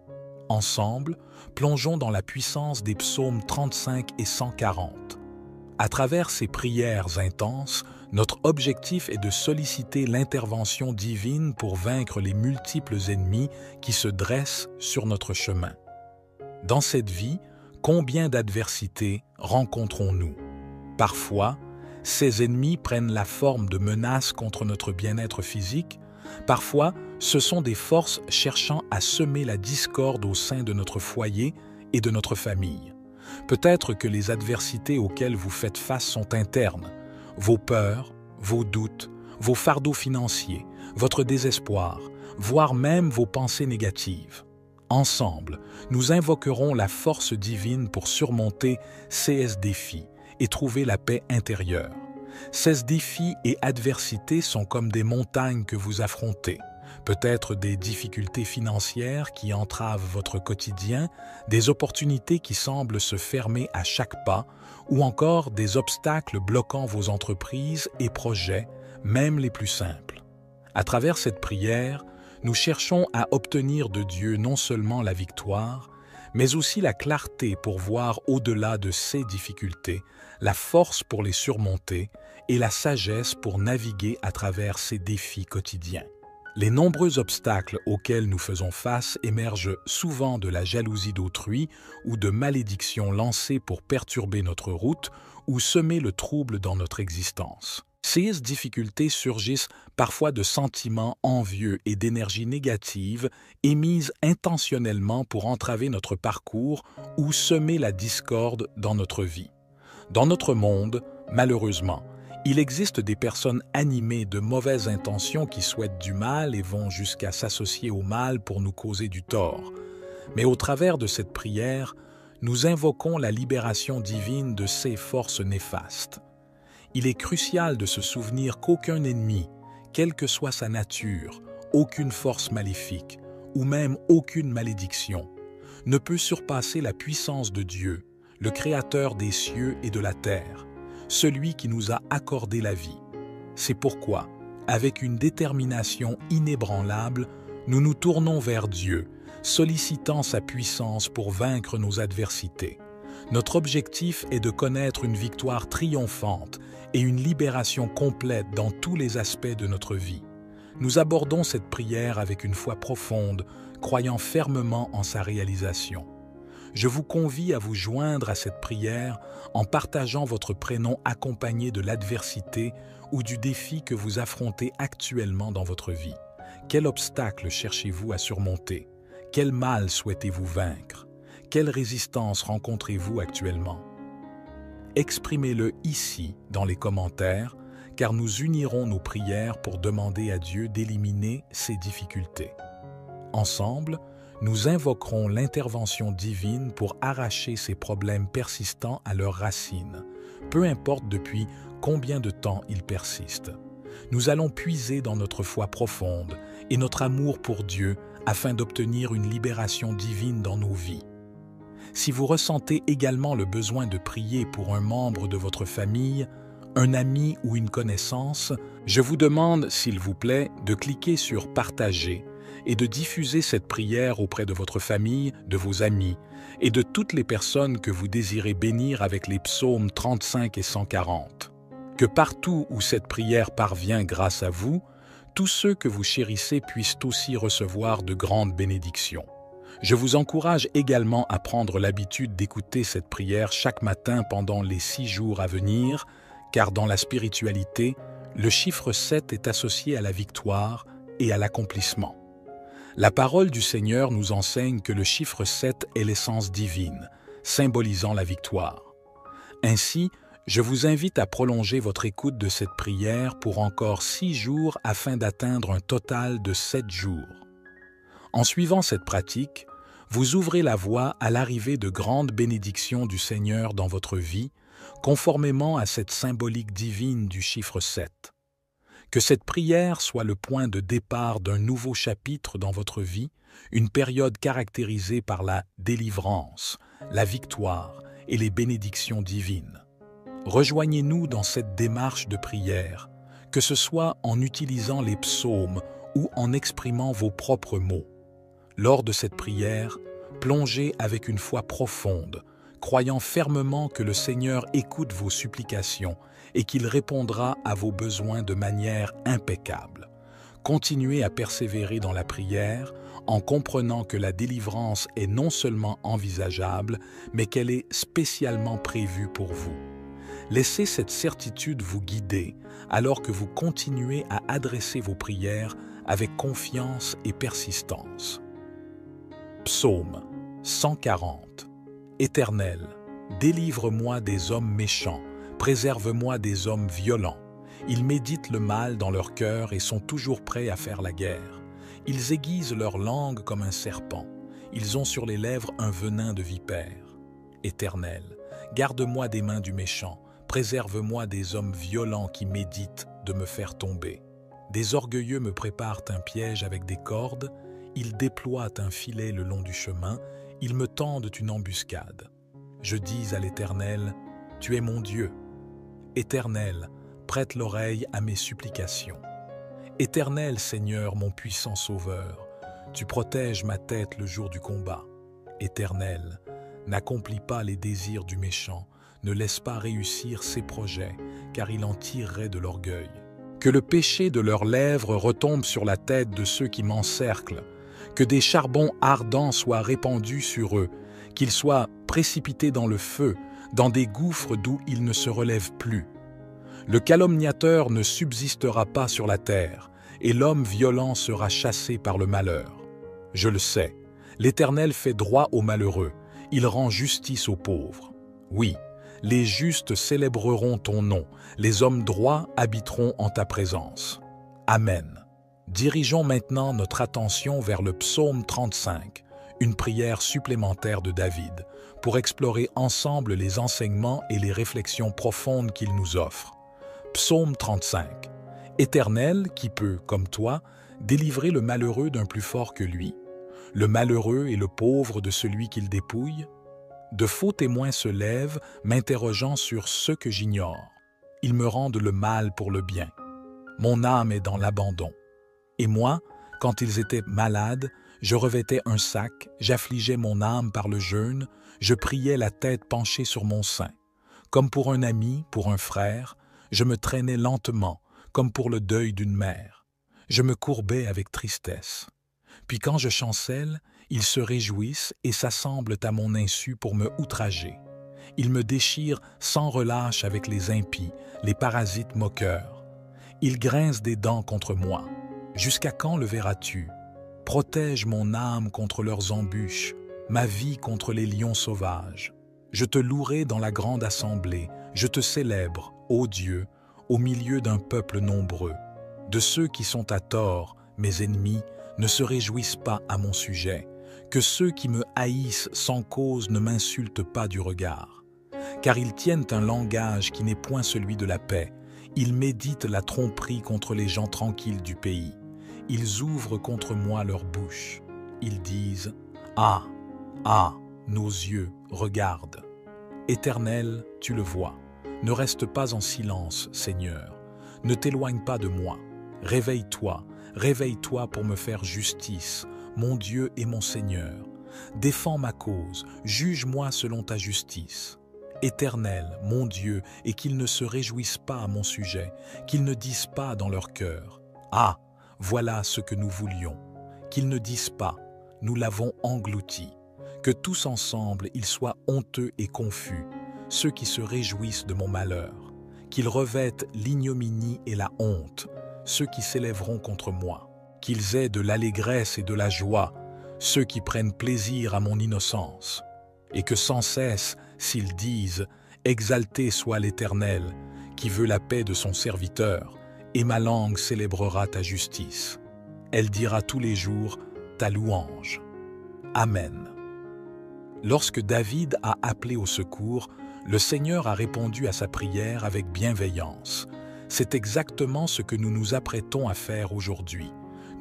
S1: ensemble, plongeons dans la puissance des psaumes 35 et 140. À travers ces prières intenses, notre objectif est de solliciter l'intervention divine pour vaincre les multiples ennemis qui se dressent sur notre chemin. Dans cette vie, combien d'adversités rencontrons-nous? Parfois, ces ennemis prennent la forme de menaces contre notre bien-être physique. Parfois, ce sont des forces cherchant à semer la discorde au sein de notre foyer et de notre famille. Peut-être que les adversités auxquelles vous faites face sont internes. Vos peurs, vos doutes, vos fardeaux financiers, votre désespoir, voire même vos pensées négatives. Ensemble, nous invoquerons la force divine pour surmonter ces défis et trouver la paix intérieure. Ces défis et adversités sont comme des montagnes que vous affrontez. Peut-être des difficultés financières qui entravent votre quotidien, des opportunités qui semblent se fermer à chaque pas, ou encore des obstacles bloquant vos entreprises et projets, même les plus simples. À travers cette prière, nous cherchons à obtenir de Dieu non seulement la victoire, mais aussi la clarté pour voir au-delà de ces difficultés, la force pour les surmonter et la sagesse pour naviguer à travers ces défis quotidiens. Les nombreux obstacles auxquels nous faisons face émergent souvent de la jalousie d'autrui ou de malédictions lancées pour perturber notre route ou semer le trouble dans notre existence. Ces difficultés surgissent parfois de sentiments envieux et d'énergie négative émises intentionnellement pour entraver notre parcours ou semer la discorde dans notre vie. Dans notre monde, malheureusement, il existe des personnes animées de mauvaises intentions qui souhaitent du mal et vont jusqu'à s'associer au mal pour nous causer du tort. Mais au travers de cette prière, nous invoquons la libération divine de ces forces néfastes. Il est crucial de se souvenir qu'aucun ennemi, quelle que soit sa nature, aucune force maléfique ou même aucune malédiction, ne peut surpasser la puissance de Dieu, le Créateur des cieux et de la terre, celui qui nous a accordé la vie. C'est pourquoi, avec une détermination inébranlable, nous nous tournons vers Dieu, sollicitant sa puissance pour vaincre nos adversités. Notre objectif est de connaître une victoire triomphante et une libération complète dans tous les aspects de notre vie. Nous abordons cette prière avec une foi profonde, croyant fermement en sa réalisation. Je vous convie à vous joindre à cette prière en partageant votre prénom accompagné de l'adversité ou du défi que vous affrontez actuellement dans votre vie. Quel obstacle cherchez-vous à surmonter? Quel mal souhaitez-vous vaincre? Quelle résistance rencontrez-vous actuellement? Exprimez-le ici dans les commentaires, car nous unirons nos prières pour demander à Dieu d'éliminer ces difficultés. Ensemble, nous invoquerons l'intervention divine pour arracher ces problèmes persistants à leurs racines, peu importe depuis combien de temps ils persistent. Nous allons puiser dans notre foi profonde et notre amour pour Dieu afin d'obtenir une libération divine dans nos vies. Si vous ressentez également le besoin de prier pour un membre de votre famille, un ami ou une connaissance, je vous demande, s'il vous plaît, de cliquer sur « Partager » et de diffuser cette prière auprès de votre famille, de vos amis et de toutes les personnes que vous désirez bénir avec les psaumes 35 et 140. Que partout où cette prière parvient grâce à vous, tous ceux que vous chérissez puissent aussi recevoir de grandes bénédictions. Je vous encourage également à prendre l'habitude d'écouter cette prière chaque matin pendant les 6 jours à venir, car dans la spiritualité, le chiffre 7 est associé à la victoire et à l'accomplissement. La parole du Seigneur nous enseigne que le chiffre 7 est l'essence divine, symbolisant la victoire. Ainsi, je vous invite à prolonger votre écoute de cette prière pour encore 6 jours afin d'atteindre un total de 7 jours. En suivant cette pratique, vous ouvrez la voie à l'arrivée de grandes bénédictions du Seigneur dans votre vie, conformément à cette symbolique divine du chiffre 7. Que cette prière soit le point de départ d'un nouveau chapitre dans votre vie, une période caractérisée par la délivrance, la victoire et les bénédictions divines. Rejoignez-nous dans cette démarche de prière, que ce soit en utilisant les psaumes ou en exprimant vos propres mots. Lors de cette prière, plongez avec une foi profonde, croyant fermement que le Seigneur écoute vos supplications et qu'il répondra à vos besoins de manière impeccable. Continuez à persévérer dans la prière en comprenant que la délivrance est non seulement envisageable, mais qu'elle est spécialement prévue pour vous. Laissez cette certitude vous guider alors que vous continuez à adresser vos prières avec confiance et persistance. Psaume 140. Éternel, délivre-moi des hommes méchants, préserve-moi des hommes violents. Ils méditent le mal dans leur cœur et sont toujours prêts à faire la guerre. Ils aiguisent leur langue comme un serpent. Ils ont sur les lèvres un venin de vipère. Éternel, garde-moi des mains du méchant, préserve-moi des hommes violents qui méditent de me faire tomber. Des orgueilleux me préparent un piège avec des cordes, ils déploient un filet le long du chemin, ils me tendent une embuscade. Je dis à l'Éternel, « Tu es mon Dieu. » Éternel, prête l'oreille à mes supplications. Éternel Seigneur, mon puissant Sauveur, tu protèges ma tête le jour du combat. Éternel, n'accomplis pas les désirs du méchant, ne laisse pas réussir ses projets, car il en tirerait de l'orgueil. Que le péché de leurs lèvres retombe sur la tête de ceux qui m'encerclent, que des charbons ardents soient répandus sur eux, qu'ils soient précipités dans le feu, dans des gouffres d'où ils ne se relèvent plus. Le calomniateur ne subsistera pas sur la terre, et l'homme violent sera chassé par le malheur. Je le sais, l'Éternel fait droit aux malheureux, il rend justice aux pauvres. Oui, les justes célébreront ton nom, les hommes droits habiteront en ta présence. Amen. Dirigeons maintenant notre attention vers le psaume 35, une prière supplémentaire de David, pour explorer ensemble les enseignements et les réflexions profondes qu'il nous offre. Psaume 35. Éternel, qui peut, comme toi, délivrer le malheureux d'un plus fort que lui, le malheureux et le pauvre de celui qu'il dépouille. De faux témoins se lèvent, m'interrogeant sur ce que j'ignore. Ils me rendent le mal pour le bien. Mon âme est dans l'abandon. Et moi, quand ils étaient malades, je revêtais un sac, j'affligeais mon âme par le jeûne, je priais la tête penchée sur mon sein. Comme pour un ami, pour un frère, je me traînais lentement, comme pour le deuil d'une mère. Je me courbais avec tristesse. Puis quand je chancelle, ils se réjouissent et s'assemblent à mon insu pour me outrager. Ils me déchirent sans relâche avec les impies, les parasites moqueurs. Ils grincent des dents contre moi. Jusqu'à quand le verras-tu? Protège mon âme contre leurs embûches, ma vie contre les lions sauvages. Je te louerai dans la grande assemblée, je te célèbre, ô Dieu, au milieu d'un peuple nombreux. De ceux qui sont à tort, mes ennemis, ne se réjouissent pas à mon sujet, que ceux qui me haïssent sans cause ne m'insultent pas du regard. Car ils tiennent un langage qui n'est point celui de la paix, ils méditent la tromperie contre les gens tranquilles du pays. Ils ouvrent contre moi leur bouche. Ils disent « Ah, ah, nos yeux regardent. Éternel, tu le vois. Ne reste pas en silence, Seigneur. Ne t'éloigne pas de moi. Réveille-toi, réveille-toi pour me faire justice, mon Dieu et mon Seigneur. Défends ma cause, juge-moi selon ta justice. Éternel, mon Dieu, et qu'ils ne se réjouissent pas à mon sujet, qu'ils ne disent pas dans leur cœur, « Ah, voilà ce que nous voulions », qu'ils ne disent pas, « Nous l'avons englouti », que tous ensemble ils soient honteux et confus, ceux qui se réjouissent de mon malheur, qu'ils revêtent l'ignominie et la honte, ceux qui s'élèveront contre moi, qu'ils aient de l'allégresse et de la joie, ceux qui prennent plaisir à mon innocence, et que sans cesse, s'ils disent « Exalté soit l'Éternel, qui veut la paix de son serviteur, et ma langue célébrera ta justice. Elle dira tous les jours ta louange. » Amen. Lorsque David a appelé au secours, le Seigneur a répondu à sa prière avec bienveillance. C'est exactement ce que nous nous apprêtons à faire aujourd'hui.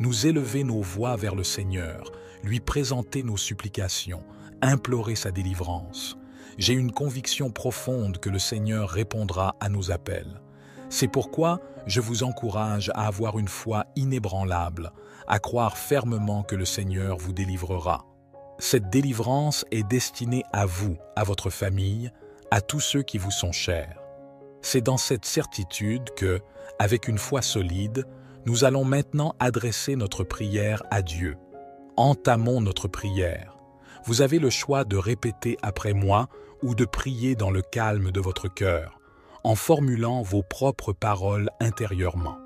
S1: Nous élever nos voix vers le Seigneur, lui présenter nos supplications, implorer sa délivrance. J'ai une conviction profonde que le Seigneur répondra à nos appels. C'est pourquoi je vous encourage à avoir une foi inébranlable, à croire fermement que le Seigneur vous délivrera. Cette délivrance est destinée à vous, à votre famille, à tous ceux qui vous sont chers. C'est dans cette certitude que, avec une foi solide, nous allons maintenant adresser notre prière à Dieu. Entamons notre prière. Vous avez le choix de répéter après moi ou de prier dans le calme de votre cœur, en formulant vos propres paroles intérieurement.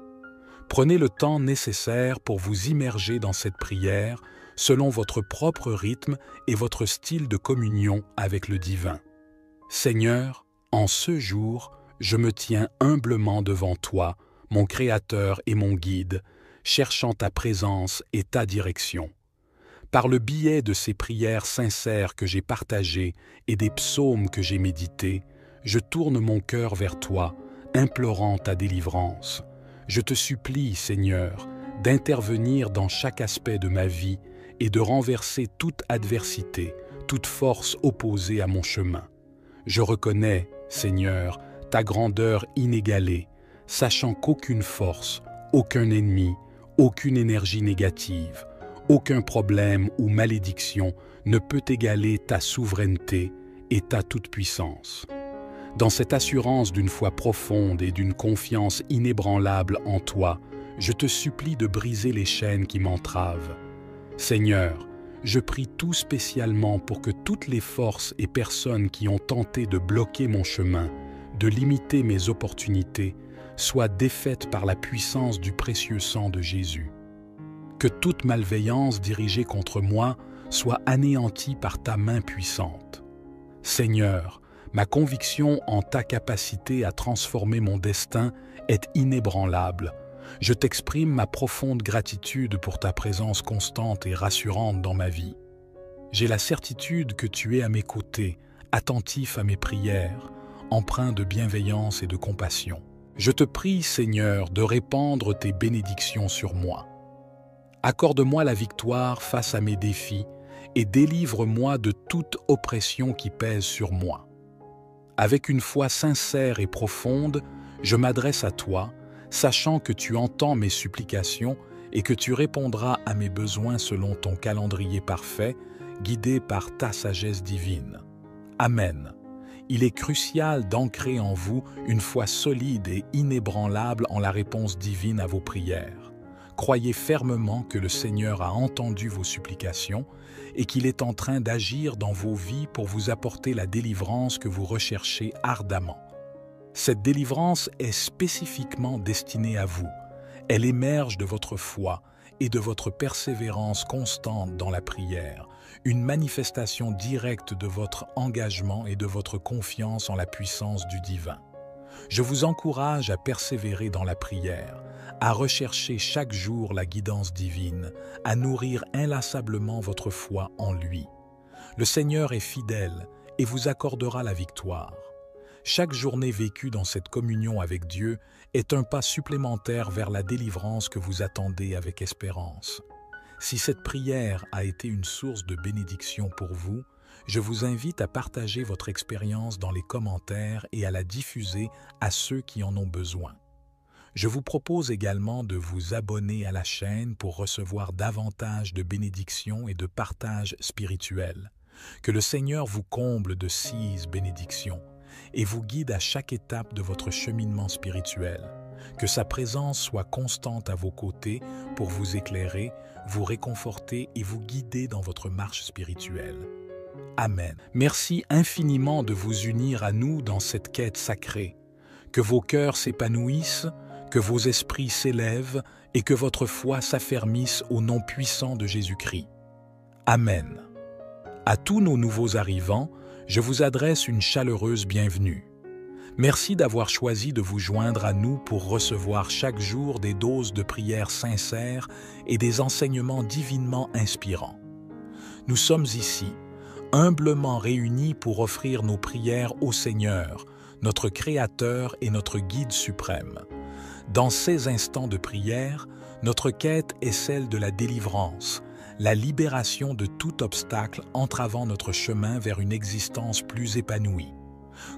S1: Prenez le temps nécessaire pour vous immerger dans cette prière selon votre propre rythme et votre style de communion avec le divin. Seigneur, en ce jour, je me tiens humblement devant toi, mon Créateur et mon Guide, cherchant ta présence et ta direction. Par le biais de ces prières sincères que j'ai partagées et des psaumes que j'ai médités, je tourne mon cœur vers toi, implorant ta délivrance. Je te supplie, Seigneur, d'intervenir dans chaque aspect de ma vie et de renverser toute adversité, toute force opposée à mon chemin. Je reconnais, Seigneur, ta grandeur inégalée, sachant qu'aucune force, aucun ennemi, aucune énergie négative, aucun problème ou malédiction ne peut égaler ta souveraineté et ta toute-puissance. Dans cette assurance d'une foi profonde et d'une confiance inébranlable en toi, je te supplie de briser les chaînes qui m'entravent. Seigneur, je prie tout spécialement pour que toutes les forces et personnes qui ont tenté de bloquer mon chemin, de limiter mes opportunités, soient défaites par la puissance du précieux sang de Jésus. Que toute malveillance dirigée contre moi soit anéantie par ta main puissante. Seigneur, ma conviction en ta capacité à transformer mon destin est inébranlable. Je t'exprime ma profonde gratitude pour ta présence constante et rassurante dans ma vie. J'ai la certitude que tu es à mes côtés, attentif à mes prières, empreint de bienveillance et de compassion. Je te prie, Seigneur, de répandre tes bénédictions sur moi. Accorde-moi la victoire face à mes défis et délivre-moi de toute oppression qui pèse sur moi. Avec une foi sincère et profonde, je m'adresse à toi, sachant que tu entends mes supplications et que tu répondras à mes besoins selon ton calendrier parfait, guidé par ta sagesse divine. Amen. Il est crucial d'ancrer en vous une foi solide et inébranlable en la réponse divine à vos prières. Croyez fermement que le Seigneur a entendu vos supplications et qu'il est en train d'agir dans vos vies pour vous apporter la délivrance que vous recherchez ardemment. Cette délivrance est spécifiquement destinée à vous. Elle émerge de votre foi et de votre persévérance constante dans la prière, une manifestation directe de votre engagement et de votre confiance en la puissance du divin. Je vous encourage à persévérer dans la prière, à rechercher chaque jour la guidance divine, à nourrir inlassablement votre foi en lui. Le Seigneur est fidèle et vous accordera la victoire. Chaque journée vécue dans cette communion avec Dieu est un pas supplémentaire vers la délivrance que vous attendez avec espérance. Si cette prière a été une source de bénédiction pour vous, Je vous invite à partager votre expérience dans les commentaires et à la diffuser à ceux qui en ont besoin. Je vous propose également de vous abonner à la chaîne pour recevoir davantage de bénédictions et de partages spirituels. Que le Seigneur vous comble de 6 bénédictions et vous guide à chaque étape de votre cheminement spirituel. Que sa présence soit constante à vos côtés pour vous éclairer, vous réconforter et vous guider dans votre marche spirituelle. Amen. Merci infiniment de vous unir à nous dans cette quête sacrée. Que vos cœurs s'épanouissent, que vos esprits s'élèvent et que votre foi s'affermisse au nom puissant de Jésus-Christ. Amen. À tous nos nouveaux arrivants, je vous adresse une chaleureuse bienvenue. Merci d'avoir choisi de vous joindre à nous pour recevoir chaque jour des doses de prières sincères et des enseignements divinement inspirants. Nous sommes ici, humblement réunis pour offrir nos prières au Seigneur, notre Créateur et notre Guide suprême. Dans ces instants de prière, notre quête est celle de la délivrance, la libération de tout obstacle entravant notre chemin vers une existence plus épanouie.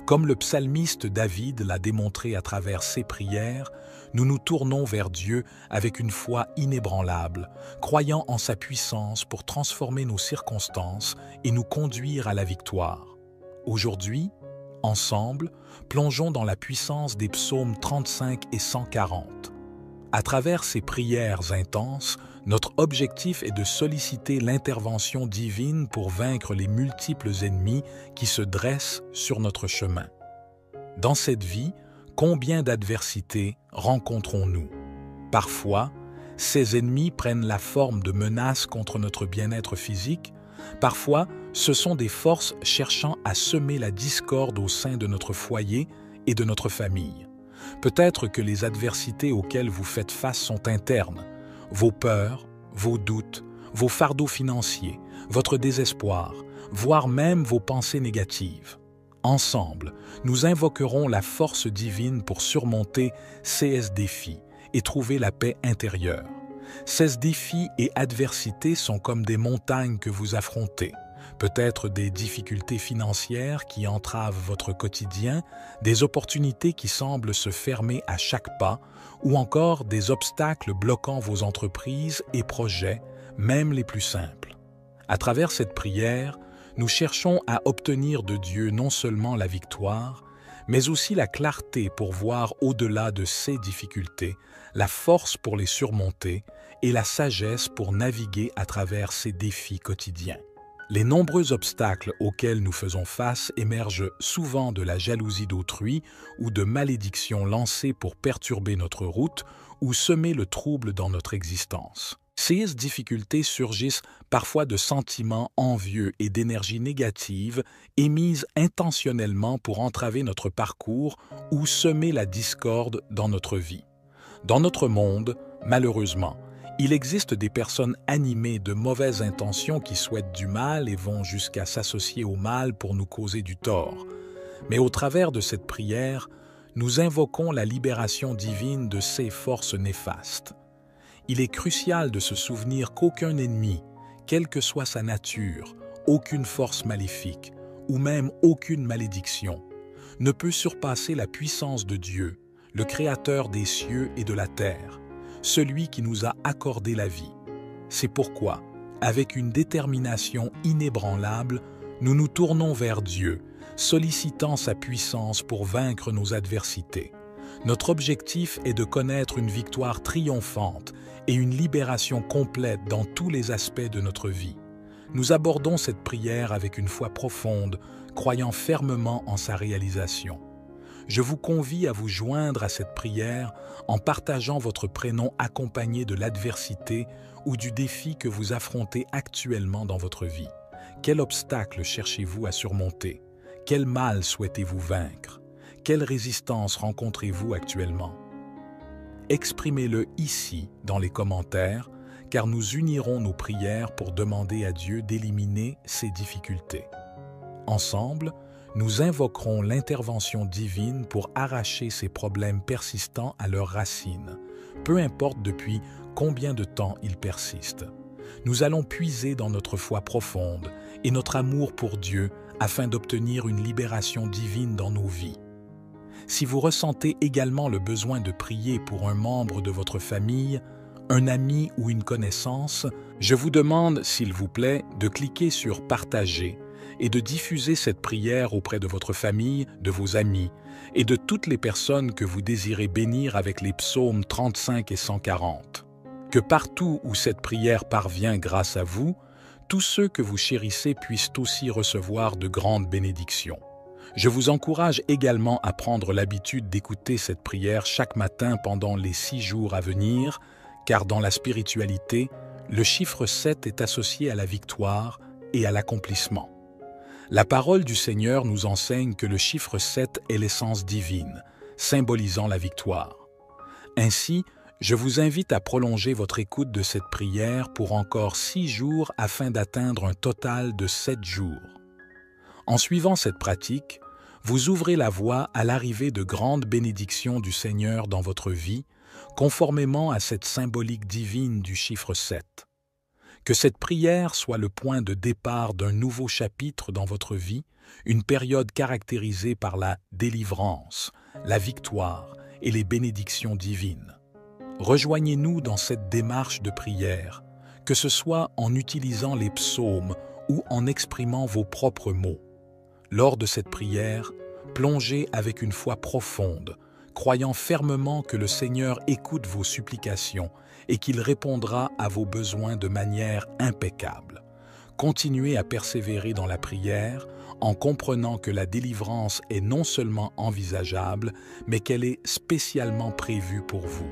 S1: Comme le psalmiste David l'a démontré à travers ses prières, nous nous tournons vers Dieu avec une foi inébranlable, croyant en sa puissance pour transformer nos circonstances et nous conduire à la victoire. Aujourd'hui, ensemble, plongeons dans la puissance des psaumes 35 et 140. À travers ces prières intenses, notre objectif est de solliciter l'intervention divine pour vaincre les multiples ennemis qui se dressent sur notre chemin. Dans cette vie, combien d'adversités rencontrons-nous? Parfois, ces ennemis prennent la forme de menaces contre notre bien-être physique. Parfois, ce sont des forces cherchant à semer la discorde au sein de notre foyer et de notre famille. Peut-être que les adversités auxquelles vous faites face sont internes. Vos peurs, vos doutes, vos fardeaux financiers, votre désespoir, voire même vos pensées négatives. Ensemble, nous invoquerons la force divine pour surmonter ces défis et trouver la paix intérieure. Ces défis et adversités sont comme des montagnes que vous affrontez. Peut-être des difficultés financières qui entravent votre quotidien, des opportunités qui semblent se fermer à chaque pas, ou encore des obstacles bloquant vos entreprises et projets, même les plus simples. À travers cette prière, nous cherchons à obtenir de Dieu non seulement la victoire, mais aussi la clarté pour voir au-delà de ces difficultés, la force pour les surmonter et la sagesse pour naviguer à travers ces défis quotidiens. Les nombreux obstacles auxquels nous faisons face émergent souvent de la jalousie d'autrui ou de malédictions lancées pour perturber notre route ou semer le trouble dans notre existence. Ces difficultés surgissent parfois de sentiments envieux et d'énergie négative émises intentionnellement pour entraver notre parcours ou semer la discorde dans notre vie. Dans notre monde, malheureusement, il existe des personnes animées de mauvaises intentions qui souhaitent du mal et vont jusqu'à s'associer au mal pour nous causer du tort. Mais au travers de cette prière, nous invoquons la libération divine de ces forces néfastes. Il est crucial de se souvenir qu'aucun ennemi, quelle que soit sa nature, aucune force maléfique ou même aucune malédiction, ne peut surpasser la puissance de Dieu, le Créateur des cieux et de la terre, celui qui nous a accordé la vie. C'est pourquoi, avec une détermination inébranlable, nous nous tournons vers Dieu, sollicitant sa puissance pour vaincre nos adversités. Notre objectif est de connaître une victoire triomphante et une libération complète dans tous les aspects de notre vie. Nous abordons cette prière avec une foi profonde, croyant fermement en sa réalisation. Je vous convie à vous joindre à cette prière en partageant votre prénom accompagné de l'adversité ou du défi que vous affrontez actuellement dans votre vie. Quel obstacle cherchez-vous à surmonter? Quel mal souhaitez-vous vaincre? Quelle résistance rencontrez-vous actuellement? Exprimez-le ici dans les commentaires, car nous unirons nos prières pour demander à Dieu d'éliminer ces difficultés. Ensemble, nous invoquerons l'intervention divine pour arracher ces problèmes persistants à leurs racines, peu importe depuis combien de temps ils persistent. Nous allons puiser dans notre foi profonde et notre amour pour Dieu afin d'obtenir une libération divine dans nos vies. Si vous ressentez également le besoin de prier pour un membre de votre famille, un ami ou une connaissance, je vous demande, s'il vous plaît, de cliquer sur « Partager » et de diffuser cette prière auprès de votre famille, de vos amis et de toutes les personnes que vous désirez bénir avec les psaumes 35 et 140. Que partout où cette prière parvient grâce à vous, tous ceux que vous chérissez puissent aussi recevoir de grandes bénédictions. Je vous encourage également à prendre l'habitude d'écouter cette prière chaque matin pendant les 6 jours à venir, car dans la spiritualité, le chiffre 7 est associé à la victoire et à l'accomplissement. La parole du Seigneur nous enseigne que le chiffre 7 est l'essence divine, symbolisant la victoire. Ainsi, je vous invite à prolonger votre écoute de cette prière pour encore 6 jours afin d'atteindre un total de 7 jours. En suivant cette pratique, vous ouvrez la voie à l'arrivée de grandes bénédictions du Seigneur dans votre vie, conformément à cette symbolique divine du chiffre 7. Que cette prière soit le point de départ d'un nouveau chapitre dans votre vie, une période caractérisée par la délivrance, la victoire et les bénédictions divines. Rejoignez-nous dans cette démarche de prière, que ce soit en utilisant les psaumes ou en exprimant vos propres mots. Lors de cette prière, plongez avec une foi profonde, croyant fermement que le Seigneur écoute vos supplications et qu'il répondra à vos besoins de manière impeccable. Continuez à persévérer dans la prière en comprenant que la délivrance est non seulement envisageable, mais qu'elle est spécialement prévue pour vous.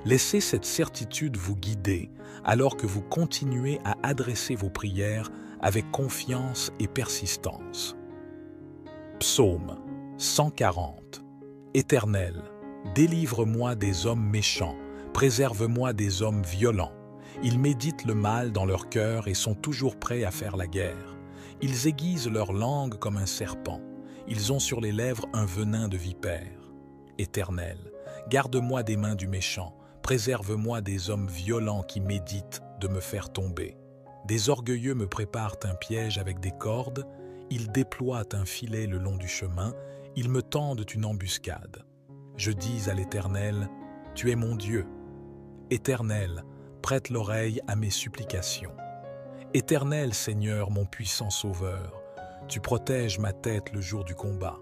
S1: Laissez cette certitude vous guider alors que vous continuez à adresser vos prières avec confiance et persistance. Psaume 140. Éternel, délivre-moi des hommes méchants, préserve-moi des hommes violents. Ils méditent le mal dans leur cœur et sont toujours prêts à faire la guerre. Ils aiguisent leur langue comme un serpent. Ils ont sur les lèvres un venin de vipère. Éternel, garde-moi des mains du méchant, préserve-moi des hommes violents qui méditent de me faire tomber. Des orgueilleux me préparent un piège avec des cordes, ils déploient un filet le long du chemin, ils me tendent une embuscade. Je dis à l'Éternel, « Tu es mon Dieu. » Éternel, prête l'oreille à mes supplications. Éternel Seigneur, mon puissant Sauveur, tu protèges ma tête le jour du combat.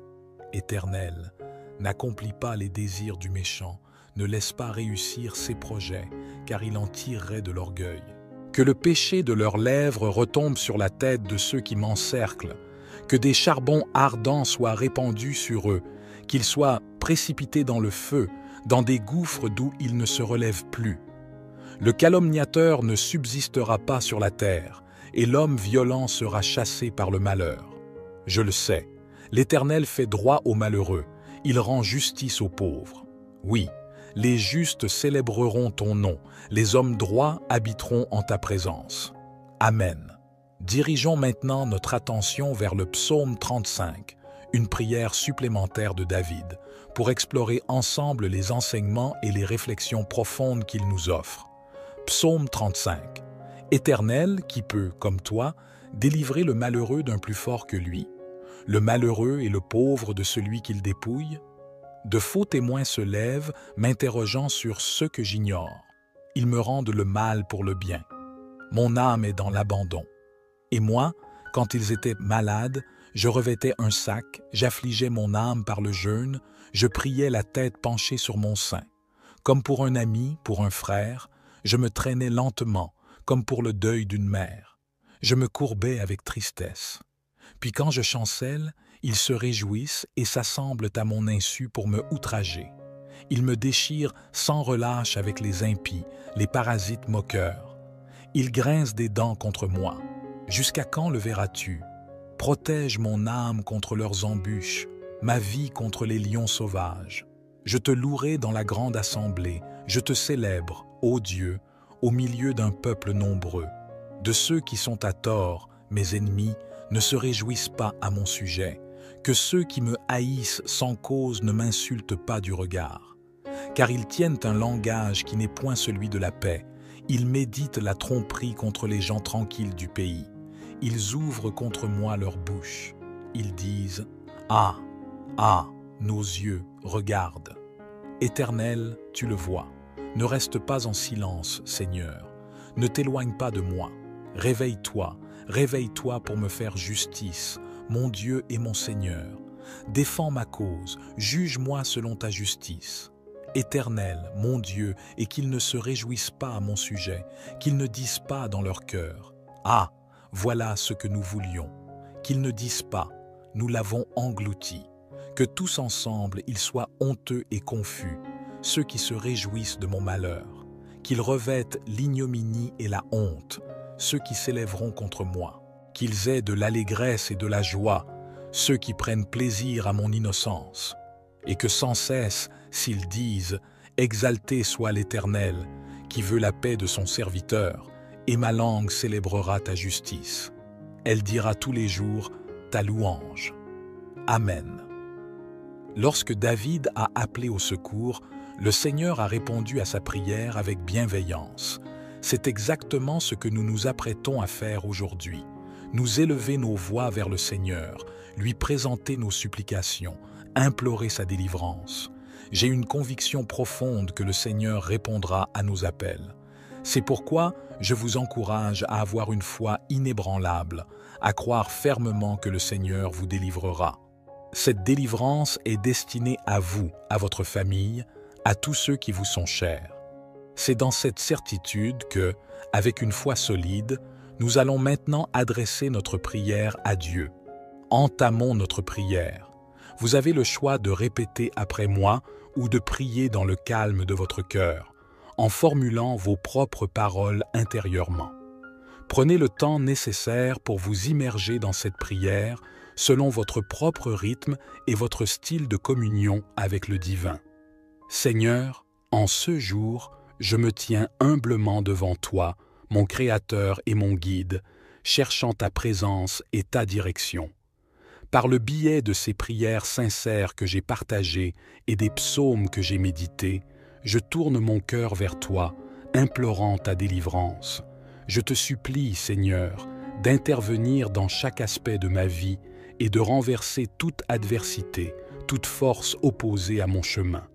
S1: Éternel, n'accomplis pas les désirs du méchant, ne laisse pas réussir ses projets, car il en tirerait de l'orgueil. Que le péché de leurs lèvres retombe sur la tête de ceux qui m'encerclent, que des charbons ardents soient répandus sur eux, qu'ils soient précipités dans le feu, dans des gouffres d'où ils ne se relèvent plus. Le calomniateur ne subsistera pas sur la terre, et l'homme violent sera chassé par le malheur. Je le sais, l'Éternel fait droit aux malheureux, il rend justice aux pauvres. Oui, les justes célébreront ton nom, les hommes droits habiteront en ta présence. Amen. Dirigeons maintenant notre attention vers le psaume 35, une prière supplémentaire de David, pour explorer ensemble les enseignements et les réflexions profondes qu'il nous offre. Psaume 35. Éternel, qui peut, comme toi, délivrer le malheureux d'un plus fort que lui, le malheureux et le pauvre de celui qu'il dépouille? De faux témoins se lèvent, m'interrogeant sur ce que j'ignore. Ils me rendent le mal pour le bien. Mon âme est dans l'abandon. Et moi, quand ils étaient malades, je revêtais un sac, j'affligeais mon âme par le jeûne, je priais la tête penchée sur mon sein. Comme pour un ami, pour un frère, je me traînais lentement, comme pour le deuil d'une mère. Je me courbais avec tristesse. Puis quand je chancelle, ils se réjouissent et s'assemblent à mon insu pour me outrager. Ils me déchirent sans relâche avec les impies, les parasites moqueurs. Ils grincent des dents contre moi. Jusqu'à quand le verras-tu? Protège mon âme contre leurs embûches, ma vie contre les lions sauvages. Je te louerai dans la grande assemblée, je te célèbre, ô Dieu, au milieu d'un peuple nombreux. De ceux qui sont à tort, mes ennemis, ne se réjouissent pas à mon sujet, que ceux qui me haïssent sans cause ne m'insultent pas du regard. Car ils tiennent un langage qui n'est point celui de la paix, Ils méditent la tromperie contre les gens tranquilles du pays. Ils ouvrent contre moi leur bouche. Ils disent « Ah, ah, nos yeux regardent. » Éternel, tu le vois. Ne reste pas en silence, Seigneur. Ne t'éloigne pas de moi. Réveille-toi, réveille-toi pour me faire justice, mon Dieu et mon Seigneur. Défends ma cause, juge-moi selon ta justice. Éternel, mon Dieu, et qu'ils ne se réjouissent pas à mon sujet, qu'ils ne disent pas dans leur cœur « Ah, voilà ce que nous voulions », qu'ils ne disent pas « Nous l'avons englouti », que tous ensemble ils soient honteux et confus, ceux qui se réjouissent de mon malheur, qu'ils revêtent l'ignominie et la honte, ceux qui s'élèveront contre moi, qu'ils aient de l'allégresse et de la joie, ceux qui prennent plaisir à mon innocence, et que sans cesse, s'ils disent « Exalté soit l'Éternel, qui veut la paix de son serviteur, et ma langue célébrera ta justice. Elle dira tous les jours ta louange. Amen. » Lorsque David a appelé au secours, le Seigneur a répondu à sa prière avec bienveillance. C'est exactement ce que nous nous apprêtons à faire aujourd'hui. Nous élever nos voix vers le Seigneur, lui présenter nos supplications, implorer sa délivrance. J'ai une conviction profonde que le Seigneur répondra à nos appels. C'est pourquoi je vous encourage à avoir une foi inébranlable, à croire fermement que le Seigneur vous délivrera. Cette délivrance est destinée à vous, à votre famille, à tous ceux qui vous sont chers. C'est dans cette certitude que, avec une foi solide, nous allons maintenant adresser notre prière à Dieu. Entamons notre prière. Vous avez le choix de répéter après moi ou de prier dans le calme de votre cœur, en formulant vos propres paroles intérieurement. Prenez le temps nécessaire pour vous immerger dans cette prière selon votre propre rythme et votre style de communion avec le divin. Seigneur, en ce jour, je me tiens humblement devant toi, mon Créateur et mon Guide, cherchant ta présence et ta direction. Par le biais de ces prières sincères que j'ai partagées et des psaumes que j'ai médités, je tourne mon cœur vers toi, implorant ta délivrance. Je te supplie, Seigneur, d'intervenir dans chaque aspect de ma vie et de renverser toute adversité, toute force opposée à mon chemin.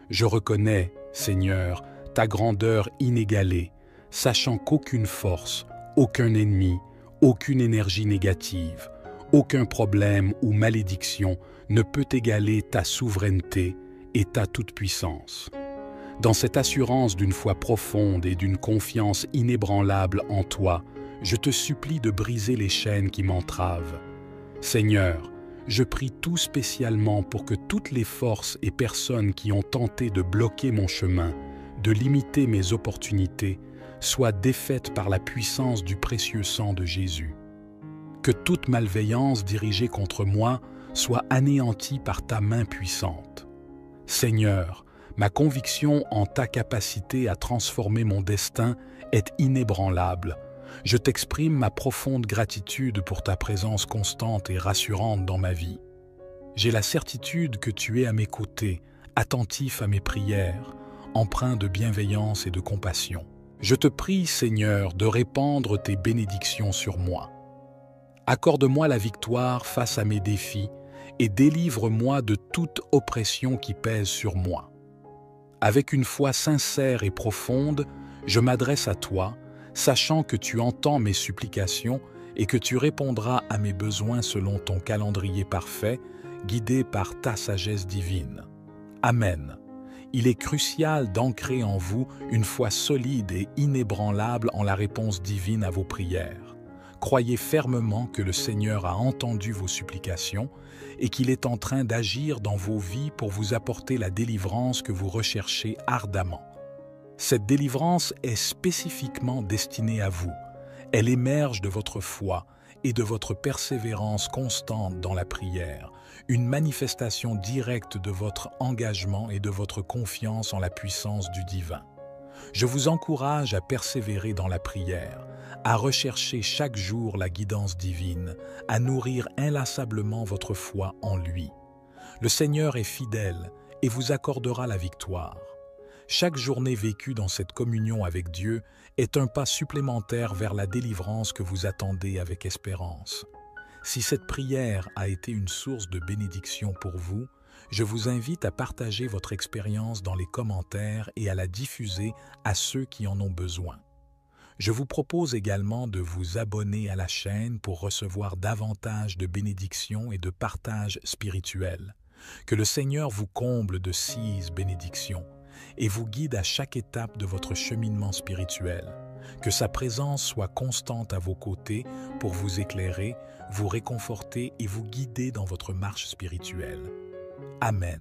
S1: Je reconnais, Seigneur, ta grandeur inégalée, sachant qu'aucune force, aucun ennemi, aucune énergie négative, aucun problème ou malédiction ne peut égaler ta souveraineté et ta toute-puissance. Dans cette assurance d'une foi profonde et d'une confiance inébranlable en toi, je te supplie de briser les chaînes qui m'entravent. Seigneur, je prie tout spécialement pour que toutes les forces et personnes qui ont tenté de bloquer mon chemin, de limiter mes opportunités, soient défaites par la puissance du précieux sang de Jésus. Que toute malveillance dirigée contre moi soit anéantie par ta main puissante. Seigneur, ma conviction en ta capacité à transformer mon destin est inébranlable. Je t'exprime ma profonde gratitude pour ta présence constante et rassurante dans ma vie. J'ai la certitude que tu es à mes côtés, attentif à mes prières, empreint de bienveillance et de compassion. Je te prie, Seigneur, de répandre tes bénédictions sur moi. Accorde-moi la victoire face à mes défis et délivre-moi de toute oppression qui pèse sur moi. Avec une foi sincère et profonde, je m'adresse à toi, sachant que tu entends mes supplications et que tu répondras à mes besoins selon ton calendrier parfait, guidé par ta sagesse divine. Amen. Il est crucial d'ancrer en vous une foi solide et inébranlable en la réponse divine à vos prières. Croyez fermement que le Seigneur a entendu vos supplications et qu'il est en train d'agir dans vos vies pour vous apporter la délivrance que vous recherchez ardemment. Cette délivrance est spécifiquement destinée à vous. Elle émerge de votre foi et de votre persévérance constante dans la prière, une manifestation directe de votre engagement et de votre confiance en la puissance du divin. Je vous encourage à persévérer dans la prière, à rechercher chaque jour la guidance divine, à nourrir inlassablement votre foi en lui. Le Seigneur est fidèle et vous accordera la victoire. Chaque journée vécue dans cette communion avec Dieu est un pas supplémentaire vers la délivrance que vous attendez avec espérance. Si cette prière a été une source de bénédiction pour vous, je vous invite à partager votre expérience dans les commentaires et à la diffuser à ceux qui en ont besoin. Je vous propose également de vous abonner à la chaîne pour recevoir davantage de bénédictions et de partages spirituels. Que le Seigneur vous comble de 6 bénédictions et vous guide à chaque étape de votre cheminement spirituel. Que sa présence soit constante à vos côtés pour vous éclairer, vous réconforter et vous guider dans votre marche spirituelle. Amen.